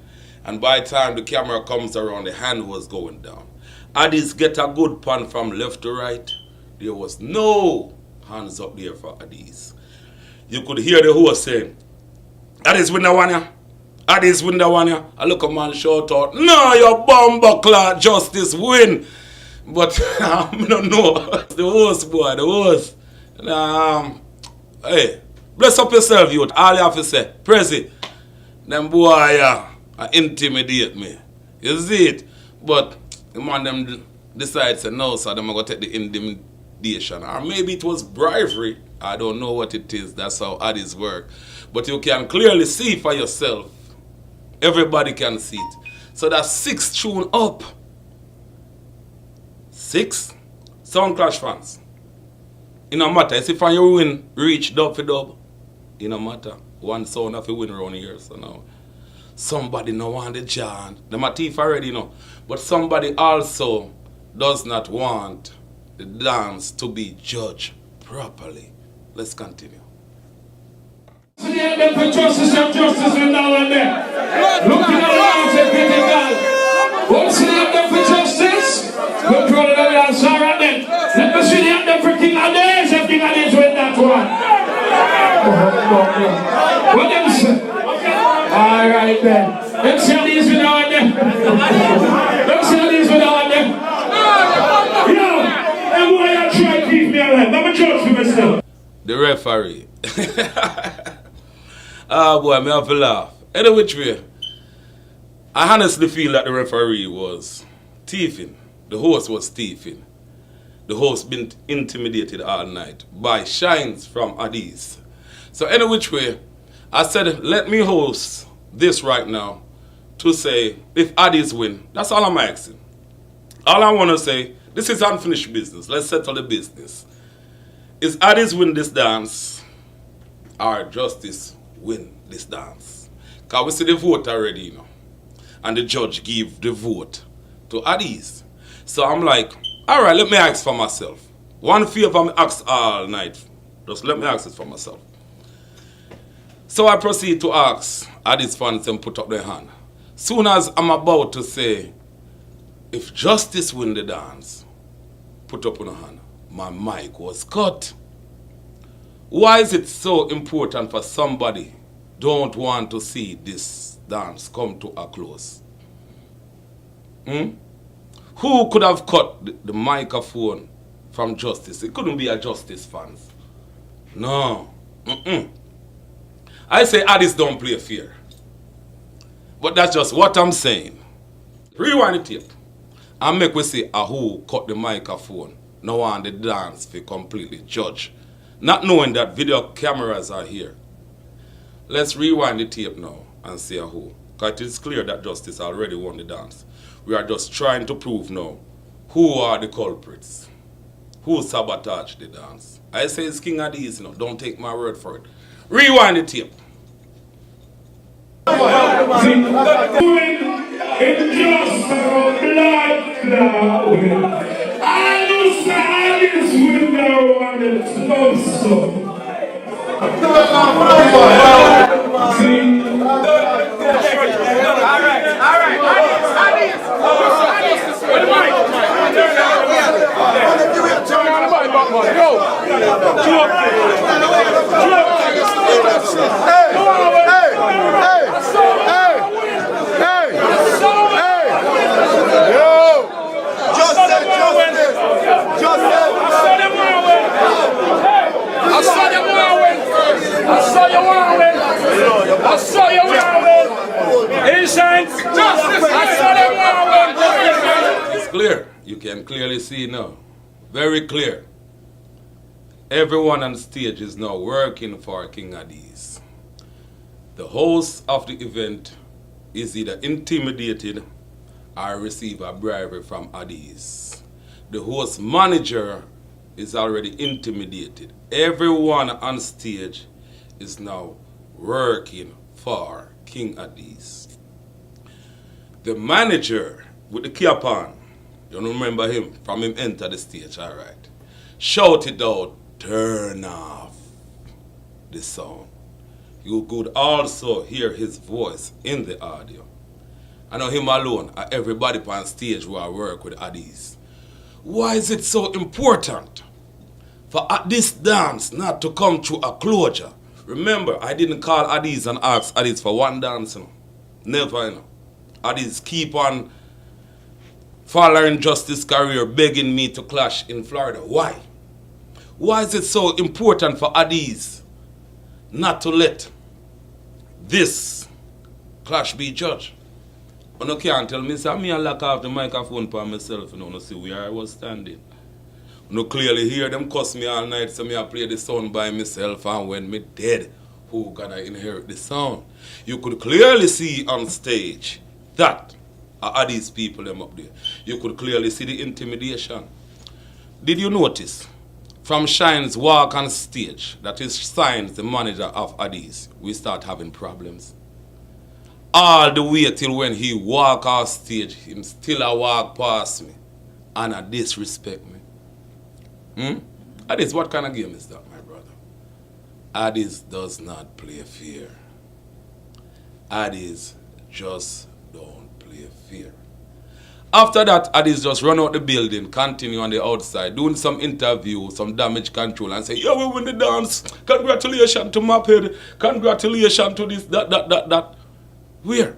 and by the time the camera comes around, the hand was going down. Addies get a good pan from left to right. There was no hands up there for Addies. You could hear the host saying, Addies win the one ya. Addies win the one ya. I look a man shout out, no, your bumbuckler, justice win. But I don't know. The host, boy, the host. Hey, bless up yourself, youth. All you have to say, Prezi, them boy intimidate me. You see it? But the man them decide say no, so them are going to take the intimidation. Or maybe it was bribery. I don't know what it is. That's how Addies work. But you can clearly see for yourself. Everybody can see it. So that's 6 tune up. 6 Sound Clash fans. It no matter. If you win, reach dub for dub. It no matter. One sound have to win around here. So now, somebody no want the John. Them a thief already, you know. But somebody also does not want the dance to be judged properly. Let's continue. See them for justice and justice and now and then. Looking around and thinking God. What's the them for justice? Look for the dance and then. Let me see them for King Addies and King Addies with that. What them say? Alright then. Them say these without them. Them say these without them. Yo, them boy you try to keep me alive. I'm a judge for myself. The referee. Ah boy, me have to laugh. Any which way, I honestly feel that the referee was thieving. The host was thieving. The host been intimidated all night by shines from Addies. So any which way, I said, let me host this right now to say, if Addies win, that's all I'm asking. All I want to say, this is unfinished business. Let's settle the business. Is Addies win this dance or Justice win this dance? Because we see the vote already, you know. And the judge gave the vote to Addies. So I'm like, all right, let me ask for myself. One favor I ask all night. Just let me ask it for myself. So I proceed to ask Addies fans and put up their hand. Soon as I'm about to say, if Justice win the dance, put up on a hand. My mic was cut. Why is it so important for somebody don't want to see this dance come to a close? Who could have cut the microphone from Justice? It couldn't be a Justice fans. No. I say Addies don't play fair. But that's just what I'm saying. Rewind the tape and make we see who cut the microphone. No one the dance for completely judge. Not knowing that video cameras are here. Let's rewind the tape now and see who. Because it is clear that Justice already won the dance. We are just trying to prove now who are the culprits. Who sabotaged the dance. I say it's King Addies, you know. Don't take my word for it. Rewind the tape. It's clear. You can clearly see now. Very clear. Everyone on stage is now working for King Addies. The host of the event is either intimidated or receive a bribery from Addies. The host manager is already intimidated. Everyone on stage is now working for King Addies. The manager with the cap on, you don't remember him from him enter the stage, all right, shouted out, turn off the sound. You could also hear his voice in the audio. I know him alone, everybody on stage who I work with Addies. Why is it so important for this dance not to come to a closure? Remember, I didn't call Addies and ask Addies for one dance. You know. Never, you know. Addies keep on following Justice career, begging me to clash in Florida. Why? Why is it so important for Addies not to let this clash be judged? You can't tell me, say, I lock off the microphone for myself, you know, to see where I was standing. You clearly hear them cuss me all night, so I play the sound by myself, and when me dead, who gonna inherit the sound? You could clearly see on stage that are these people them up there. You could clearly see the intimidation. Did you notice? From Shine's walk on stage, that is Shines, the manager of Addies, we start having problems. All the way till when he walk off stage, him still a walk past me and a disrespect me. Addies, what kind of game is that, my brother? Addies does not play fair. Addies just don't play fair. After that, Addies just run out the building, continue on the outside, doing some interview, some damage control, and say, yeah, we win the dance. Congratulations to Maphead. Congratulations to this, that. Where?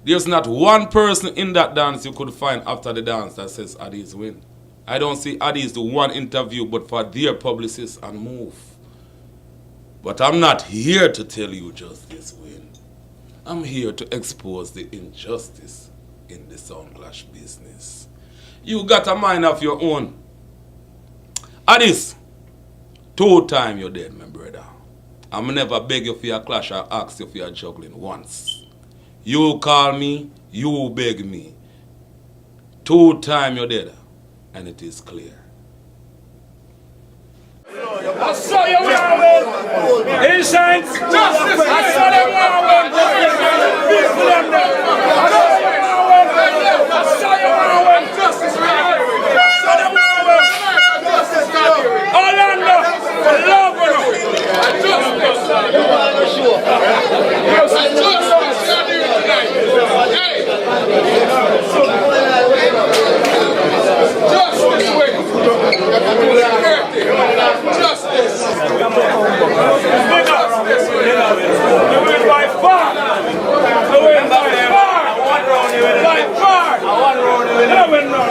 There's not one person in that dance you could find after the dance that says Addies win. I don't see Addies do one interview but for their publicists and move. But I'm not here to tell you justice win. I'm here to expose the injustice in the sound clash business. You got a mind of your own. Addies, 2 times you're dead, my brother. I'm never beg you for your clash or ask you for your juggling once. You call me, you beg me. 2 times you're dead, and it is clear. I saw you win. Incense. Justice. I saw them win. Peaceful them there. I saw you win. I saw you win. Justice. I saw them win. Justice. Orlando. Love Justice. You win by far. You win by far. By far. You win none.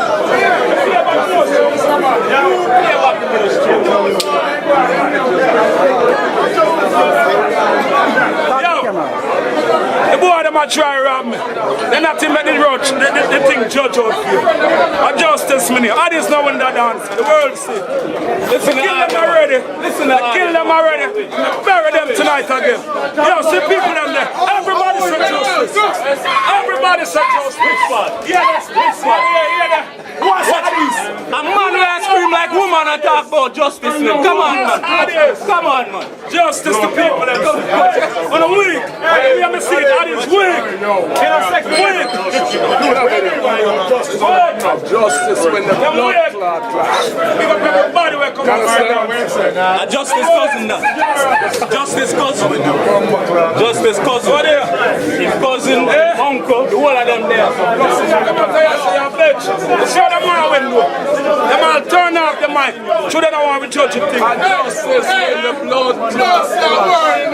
The boy them a try rob me. They not to make the road, the thing judge out for you. A justice me. Addies now in that dance. The world see. Listen, kill them already. Listen, kill them already. Bury them tonight again. Yo, see people them there. Everybody say justice. Everybody say justice. Yeah, this one. Yeah. What's Addies? A man will scream like woman and talk about justice. Come on, man. Come on, man. Justice to people. On a week. Let me see it. Addies weak. Weak. Justice when the blood clot clash. Everybody will come out. Justice cousin now. Justice cousin. Justice cousin. What there? His cousin, uncle, the whole of them there. Come up there and say a bitch. Show them how we do. Them all turn off the mic. Show them how we judge the thing. Justice when the blood clot clash.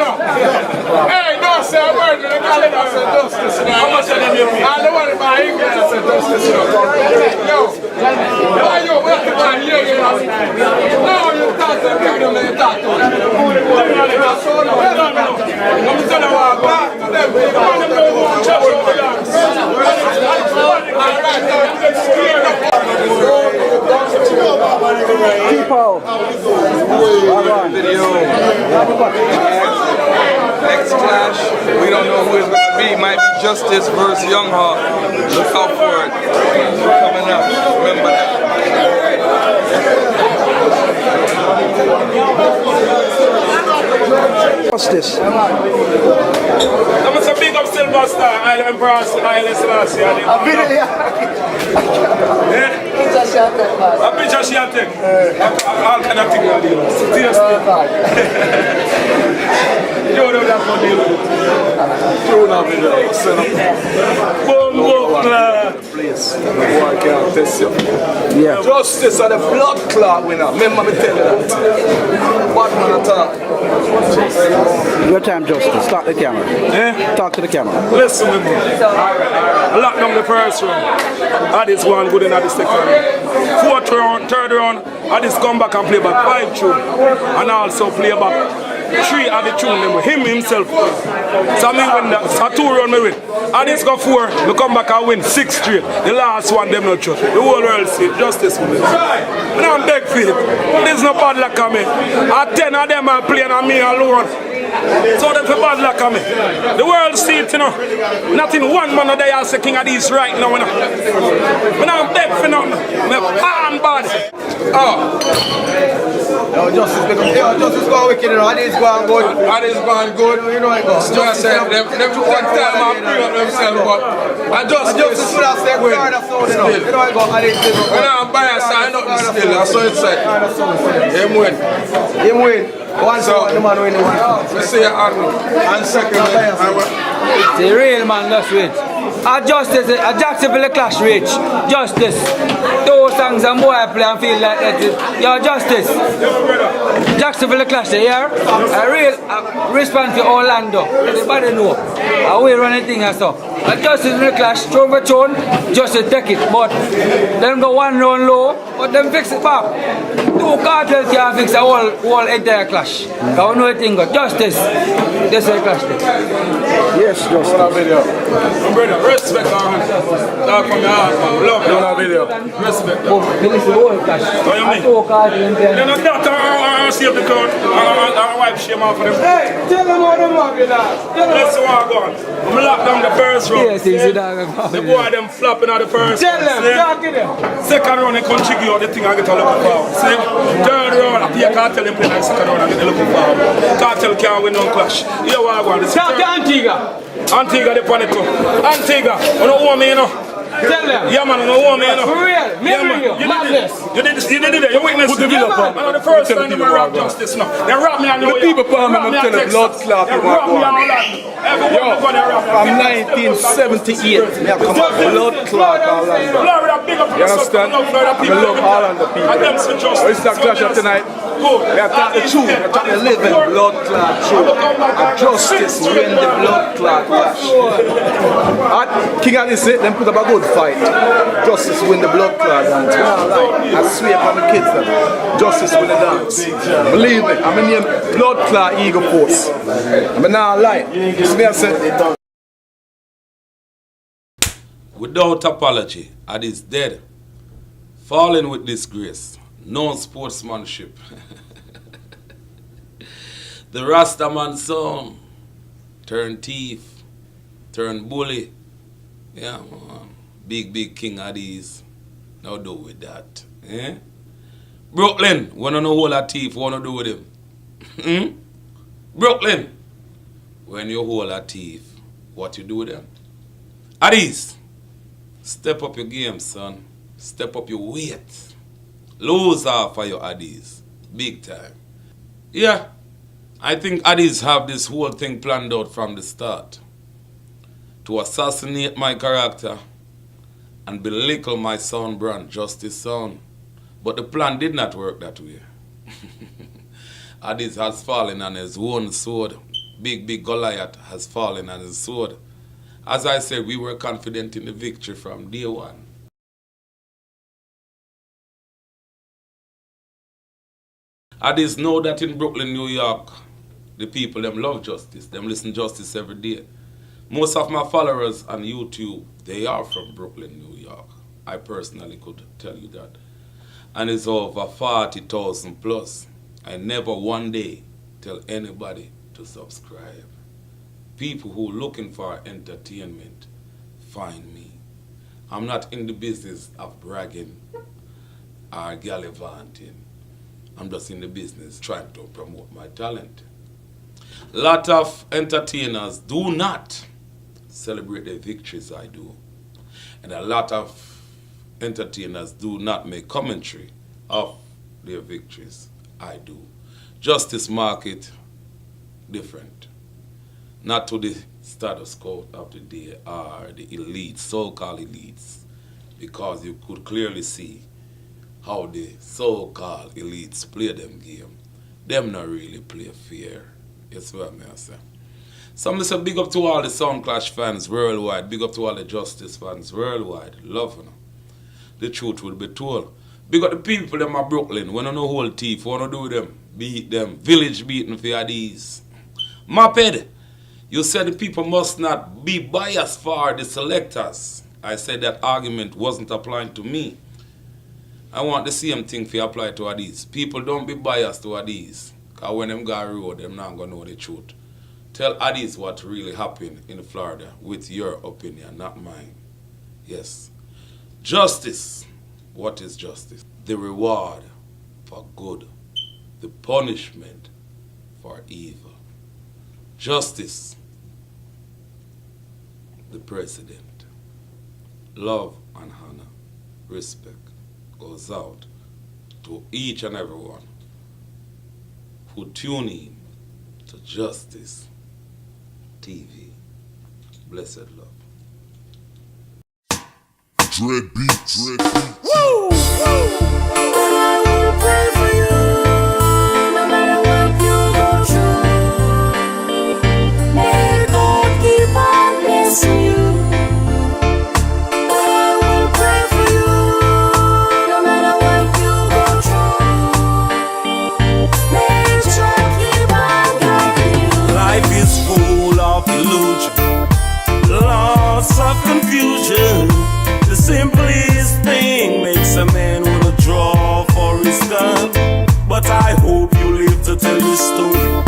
Hey, don't say a word. They call it as a justice. How much of them you pay? I don't want to buy England as a justice. Yo, why you want to buy England? No, you talk to them, you talk to them. I'm telling you, I'm back to them. Next clash, we don't know who it's going to be. Might be Justice versus Young Heart. Look out for it. Coming up. Remember that. What's this? I'm a big up Silver Star, Isle Emperor, Isle Selassie. I've been here. A picture she had taken. All kind of things. Seriously. You don't know that's what deal with. True love in the center. Boom, Please. Boy can't test you. Yeah. Justice and the blood clot winner. Remember me tell you that. Bad man attack. Your time, Justice. Start the camera. Talk to the camera. Listen with me. I locked down the first round. Addies one good in the second round. 4th round, 3rd round, Addies come back and play back 5 tune. And also play back 3 of the tune them with him himself. So I mean when that's a 2 round me win. Addies go 4, we come back and win 6 straight. The last one them not trust. The whole world see justice with me. I don't beg for it. There's no bad luck on me. At 10 of them are playing on me alone. So them for bad luck on me. The world see it, you know. Nothing one man of they are King Addies right now, you know. I don't beg for nothing. I'm palm bad. Oh. Yo, Justice go wicked, you know. Addies going good. Addies going good. You know it goes. Just say, them took one time and bring up themselves, but Justice would have said, Florida sound, you know. You know it goes. Addies give up. When I'm biased, I know nothing still. That's what it said. Him win. Him win. One so the man win. We see it and second. The real man, that's it. Justice, Jacksonville Clash Rich, Justice. Those songs and boy I play and feel like that. Yo, Justice. Jacksonville Clash, you hear? A real response to Orlando. Everybody know. How we run anything and stuff. Justice in the Clash, throne for throne, Justice take it. But them go one round low, but them fix it back. Two cartels can't fix the whole entire clash. Because we know anything got Justice. This is the clash. Yes, Justice. What a video. Brother, respect our hand. Talk from your heart, man. Love you. What a video. Respect. This is the whole clash. What you mean? Two cartels. They're not that or save the crowd. Our wife shame off for them. Hey, tell them how them have it, let's see what I got. I'm lock down the first round. Yes, easy dog. The boy them flopping at the first round. Tell them, talk to them. Second round they country give the thing I get a look forward. See? Third round, I can't tell them play like second round I get a look forward. Cartel can't win no clash. Here what I want. Talk to Antigua. Antigua the panic too. Antigua, you don't want me, you know. Tell them. Yeah man, you don't want me, you know. For real, you madness. You did it, you witness it. Yeah man, I know the first time they rob Justice now. They rob me and the people palm and tell the blood clot. They rob me and Orlando. Yo, from 1978, me have come up blood clot Orlando. You understand? I love Orlando people. It's that clash of tonight. We have got the truth, we have got the living blood clot truth. And Justice win the blood clot clash. At King Addies, them put up a good fight. Justice win the blood clot dance. I swear from the kids that Justice win the dance. Believe me, I'm in the blood clot Eagle Force. I'm not lying. Without apology, Addies dead. Falling with disgrace. No sportsmanship. The Rastaman son turn thief, turn bully. Yeah, man. Big King Addies. Now do with that. Eh? Brooklyn, wanna know whole a thief, wanna do with him? Brooklyn, when you hold a thief, what you do with them? Addies, step up your game, son. Step up your weight. Lose off for your Addies. Big time. Yeah, I think Addies have this whole thing planned out from the start. To assassinate my character and belittle my son brand, Justice son. But the plan did not work that way. Addies has fallen on his own sword. Big Goliath has fallen on his sword. As I said, we were confident in the victory from day one. Addies know that in Brooklyn, New York, the people, them love Justice. Them listen to Justice every day. Most of my followers on YouTube, they are from Brooklyn, New York. I personally could tell you that. And it's over 40,000 plus. I never one day tell anybody to subscribe. People who are looking for entertainment, find me. I'm not in the business of bragging or gallivanting. I'm just in the business trying to promote my talent. A lot of entertainers do not celebrate the victories I do. And a lot of entertainers do not make commentary of their victories I do. Justice market different. Not to the status quo of the day or the elites, so-called elites. Because you could clearly see how the so-called elites play them game. Them not really play fair. That's what I say. So I say big up to all the Sound Clash fans worldwide. Big up to all the Justice fans worldwide. Love you know. The truth will be told. Big up the people them at Brooklyn. When I know whole thief, wanna do them, beat them. Village beating for Addies. Moped, you said the people must not be biased for the selectors. I said that argument wasn't applying to me. I want the same thing to apply to Addies. People don't be biased to Addies. Because when them go road, them not going to know the truth. Tell Addies what really happened in Florida with your opinion, not mine. Yes. Justice. What is justice? The reward for good. The punishment for evil. Justice. The president. Love and honor. Respect goes out to each and everyone who tune in to Justice TV. Blessed love. Dread beats. Woo! I will pray for you, no matter what you go through. May God keep on blessing you. I will pray for you, no matter what you go through. May God keep on guiding you. Life is full of illusion, lots of confusion. The simplest thing makes a man wanna draw for his gun. But I hope you live to tell your story.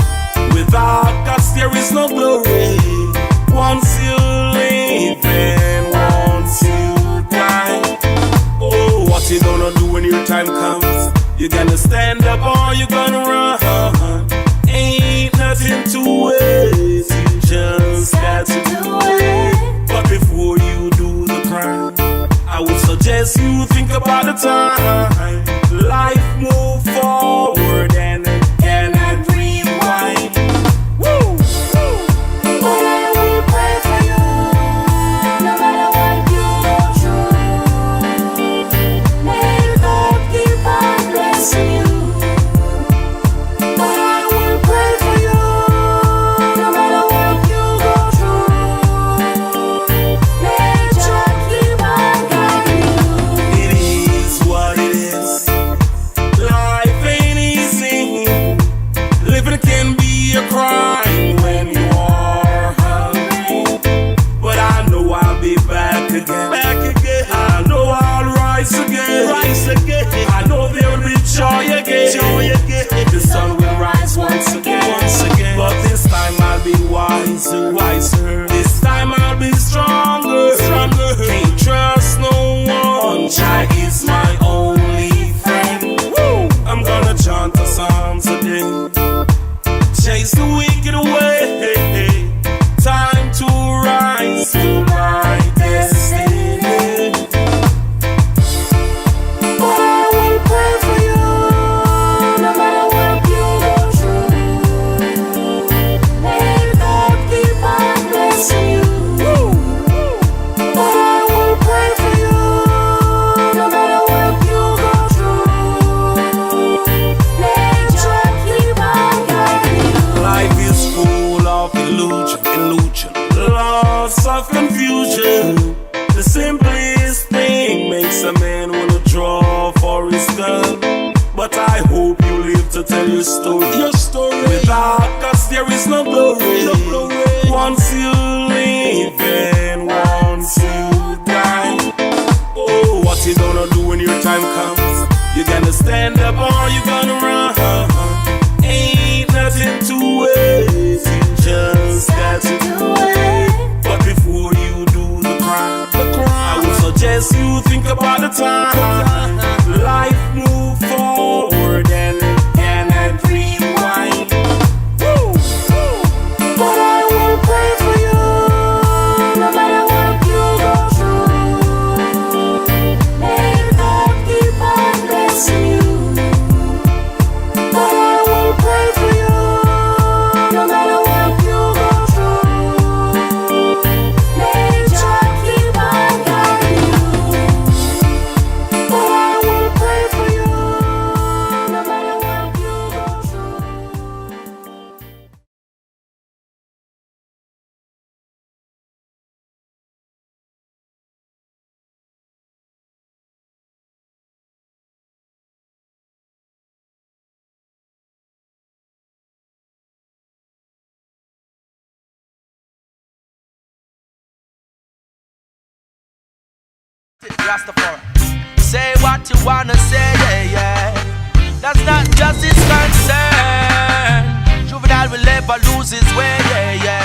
Without guts there is no glory. Once you live and once you die. Oh, what you gonna do when your time comes? You gonna stand up or you gonna run? Ain't nothing to waste, you just got to do it. But before you do the crime, I would suggest you think about the time. Life move forward and it cannot rewind. Woo! But I will pray for you, no matter what you go through. May God keep on blessing you. But I will pray for you, no matter what you go through. May God keep on guiding you. It is what it is. Life ain't easy. Living can be a crime when you are hungry. But I know I'll be back again. I know I'll rise again. I know there will be joy again. The sun will rise once again. But this time I'll be wiser. This time I'll be stronger. Can't trust no one. Jah is my only friend. Woo! I'm gonna chant the Psalms today. Chase the wicked away. Time to rise to my destiny. But I will pray for you, no matter what you go through. May God keep on blessing you. But I will pray for you, no matter what you go through. May God keep on guiding you. Life is full of illusion, lots of confusion. The simplest thing makes a man wanna draw for his gun. But I hope you live to tell your story. Without guts there is no glory. Once you live and once you die. Oh, what you gonna do when your time comes? You gonna stand up or you gonna run? Ain't nothing to waste, you just got to do it. But before you do the crime, I would suggest you think about the time. Life move forward and it cannot rewind. Woo! But I will pray for you, no matter what you go through. May God keep on blessing you. But I will pray for you, no matter what you go through. May God keep on guiding you. But I will pray for you, no matter what you go through. Rastafari. Say what you wanna say, yeah, yeah. That's not justice concern. Juvenile will never lose his way, yeah, yeah.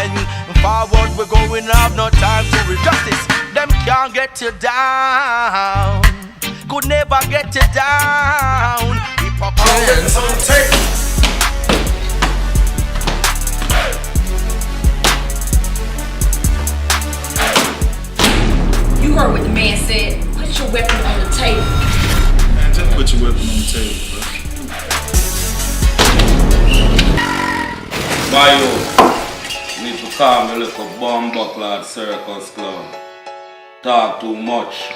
Forward we're going, have no time to justice. Them can't get you down. Could never get you down. Hypocrites on tape. You heard what the man said. Put your weapon on the table. Man, just put your weapon on the table, bro. Bio, need to calm a little bomb buckler circus clown. Talk too much.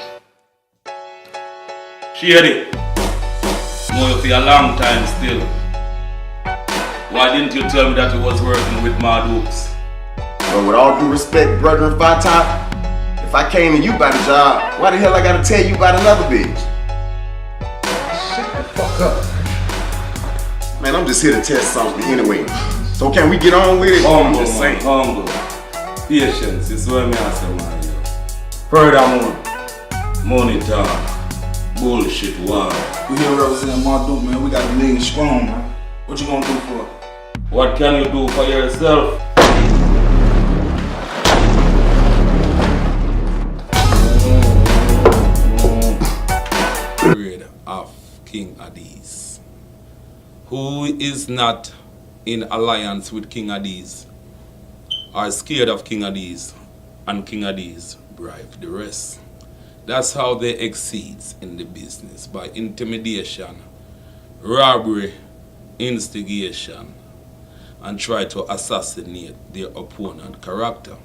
Shady, know you for a long time still. Why didn't you tell me that you was working with Madukes? Well, with all due respect, brother and Five Top, if I came to you about a job, why the hell I gotta tell you about another bitch? Shut the fuck up. Man, I'm just here to test something anyway. So can we get on with it? Humble, I'm just saying. Humble. Patience is what me answer, man. Furthermore, money talk, bullshit, wow. We here representing Marduk, man. We got a million strong, man. What you gonna do for it? What can you do for yourself? Of King Addies. Who is not in alliance with King Addies are scared of King Addies, and King Addies bribe the rest. That's how they exceed in the business, by intimidation, robbery, instigation, and try to assassinate their opponent character.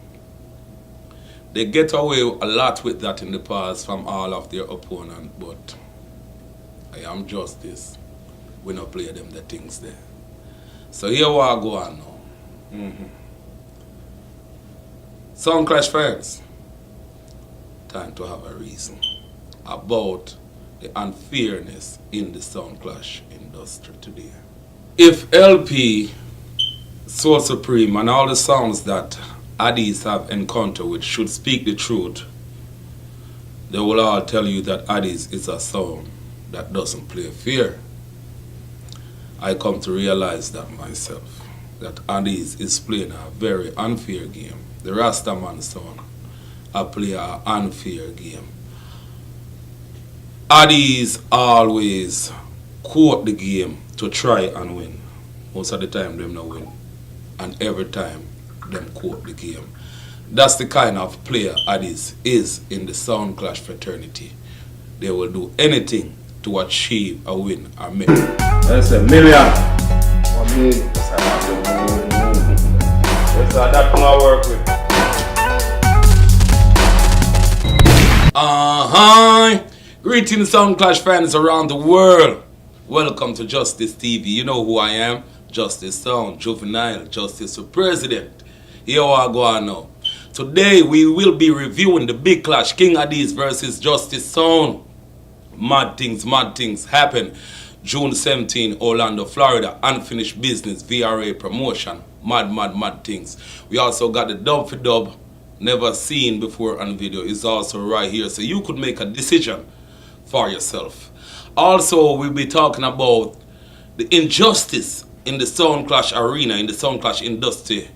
They get away a lot with that in the past from all of their opponents, but I am justice. We not play them the things there. So here we are going now. Sound Clash fans, time to have a reason about the unfairness in the Sound Clash industry today. If LP, Soul Supreme, and all the sounds that Addies have encountered with should speak the truth, they will all tell you that Addies is a sound that doesn't play fair. I come to realize that myself, that Addies is playing a very unfair game. The Rastaman sound play an unfair game. Addies always quote the game to try and win. Most of the time them not win. And every time them quote the game. That's the kind of player Addies is in the Sound Clash fraternity. They will do anything to achieve a win or million. That's a million. 1 million. That's that can work with. Greetings Sound Clash fans around the world. Welcome to Justice TV. You know who I am. Justice Sound, Juvenile, Justice for President. Here I go on now. Today we will be reviewing the big clash, King Addies versus Justice Sound. Mad things happen. June 17, Orlando, Florida. Unfinished business, VRA promotion. Mad things. We also got the dub for dub, never seen before on video, is also right here. So you could make a decision for yourself. Also, we'll be talking about the injustice in the Sound Clash arena, in the Sound Clash industry.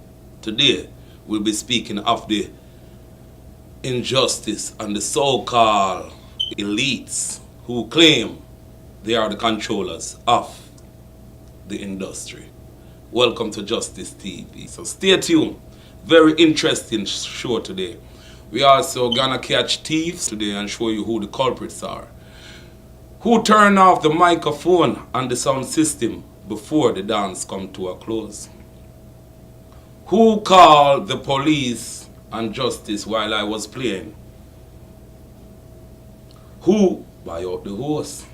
Today, we'll be speaking of the injustice and the so-called elites who claim they are the controllers of the industry. Welcome to Justice TV. So stay tuned. Very interesting show today. We also gonna catch thieves today and show you who the culprits are. Who turned off the microphone and the sound system before the dance come to a close? Who called the police and justice while I was playing? Who buy out the horse?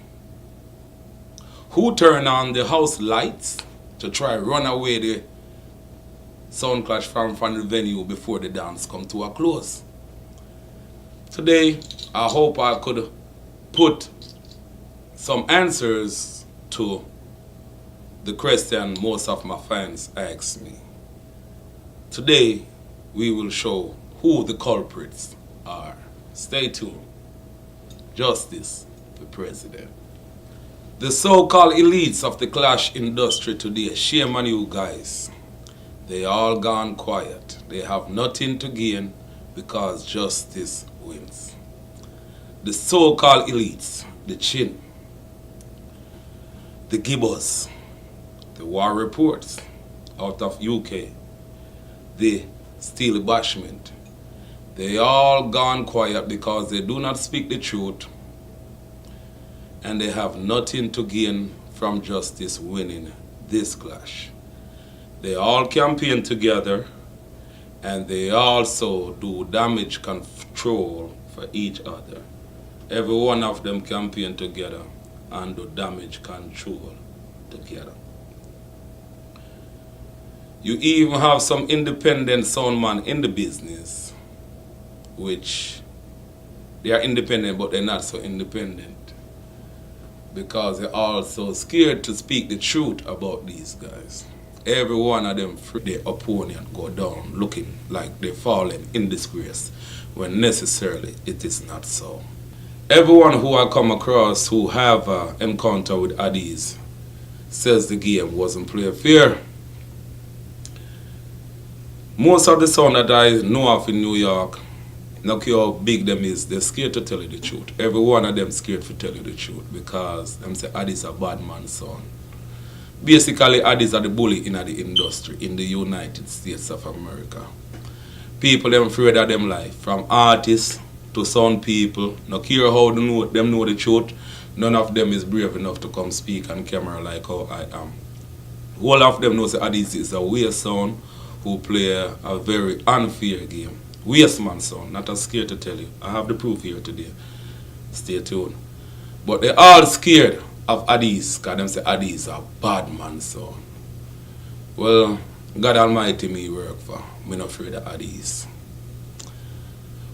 Who turned on the house lights to try run away the Sound Clash from the venue before the dance come to a close? Today, I hope I could put some answers to the question most of my fans ask me. Today, we will show who the culprits are. Stay tuned. Justice for President. The so-called elites of the clash industry today, shame on you guys. They all gone quiet. They have nothing to gain because justice wins. The so-called elites, the Chin, the Gibbos, the War Reports out of UK, the Steely Bashment, they all gone quiet because they do not speak the truth and they have nothing to gain from justice winning this clash. They all campaign together and they also do damage control for each other. Every one of them campaign together and do damage control together. You even have some independent sound man in the business, which they are independent, but they're not so independent because they're also scared to speak the truth about these guys. Every one of them, their opponent, go down looking like they're falling in disgrace, when necessarily it is not so. Everyone who I come across who have an encounter with Addies says the game wasn't played fair. Most of the sound that I know of in New York, no care how big them is, they're scared to tell you the truth. Every one of them scared to tell you the truth because them say Addies a bad man son. Basically, Addies are the bully in the industry in the United States of America. People them afraid of them life, from artists to sound people. No care how them know the truth, none of them is brave enough to come speak on camera like how I am. All of them know that Addies is a waste sound who play a very unfair game. Waste man son, not as scared to tell you. I have the proof here today. Stay tuned. But they all scared of Addies, because them say Addies a bad man son. Well, God Almighty me work for. I'm not afraid of Addies.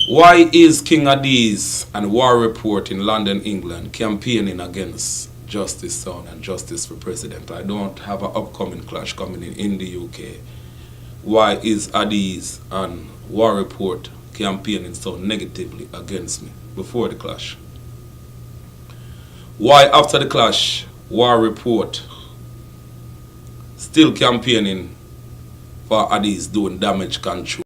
Why is King Addies and War Report in London, England campaigning against Justice Son and Justice for President? I don't have an upcoming clash coming in the UK. Why is Addies and War Report campaigning so negatively against me before the clash? Why after the clash, War Report still campaigning for Addies doing damage control?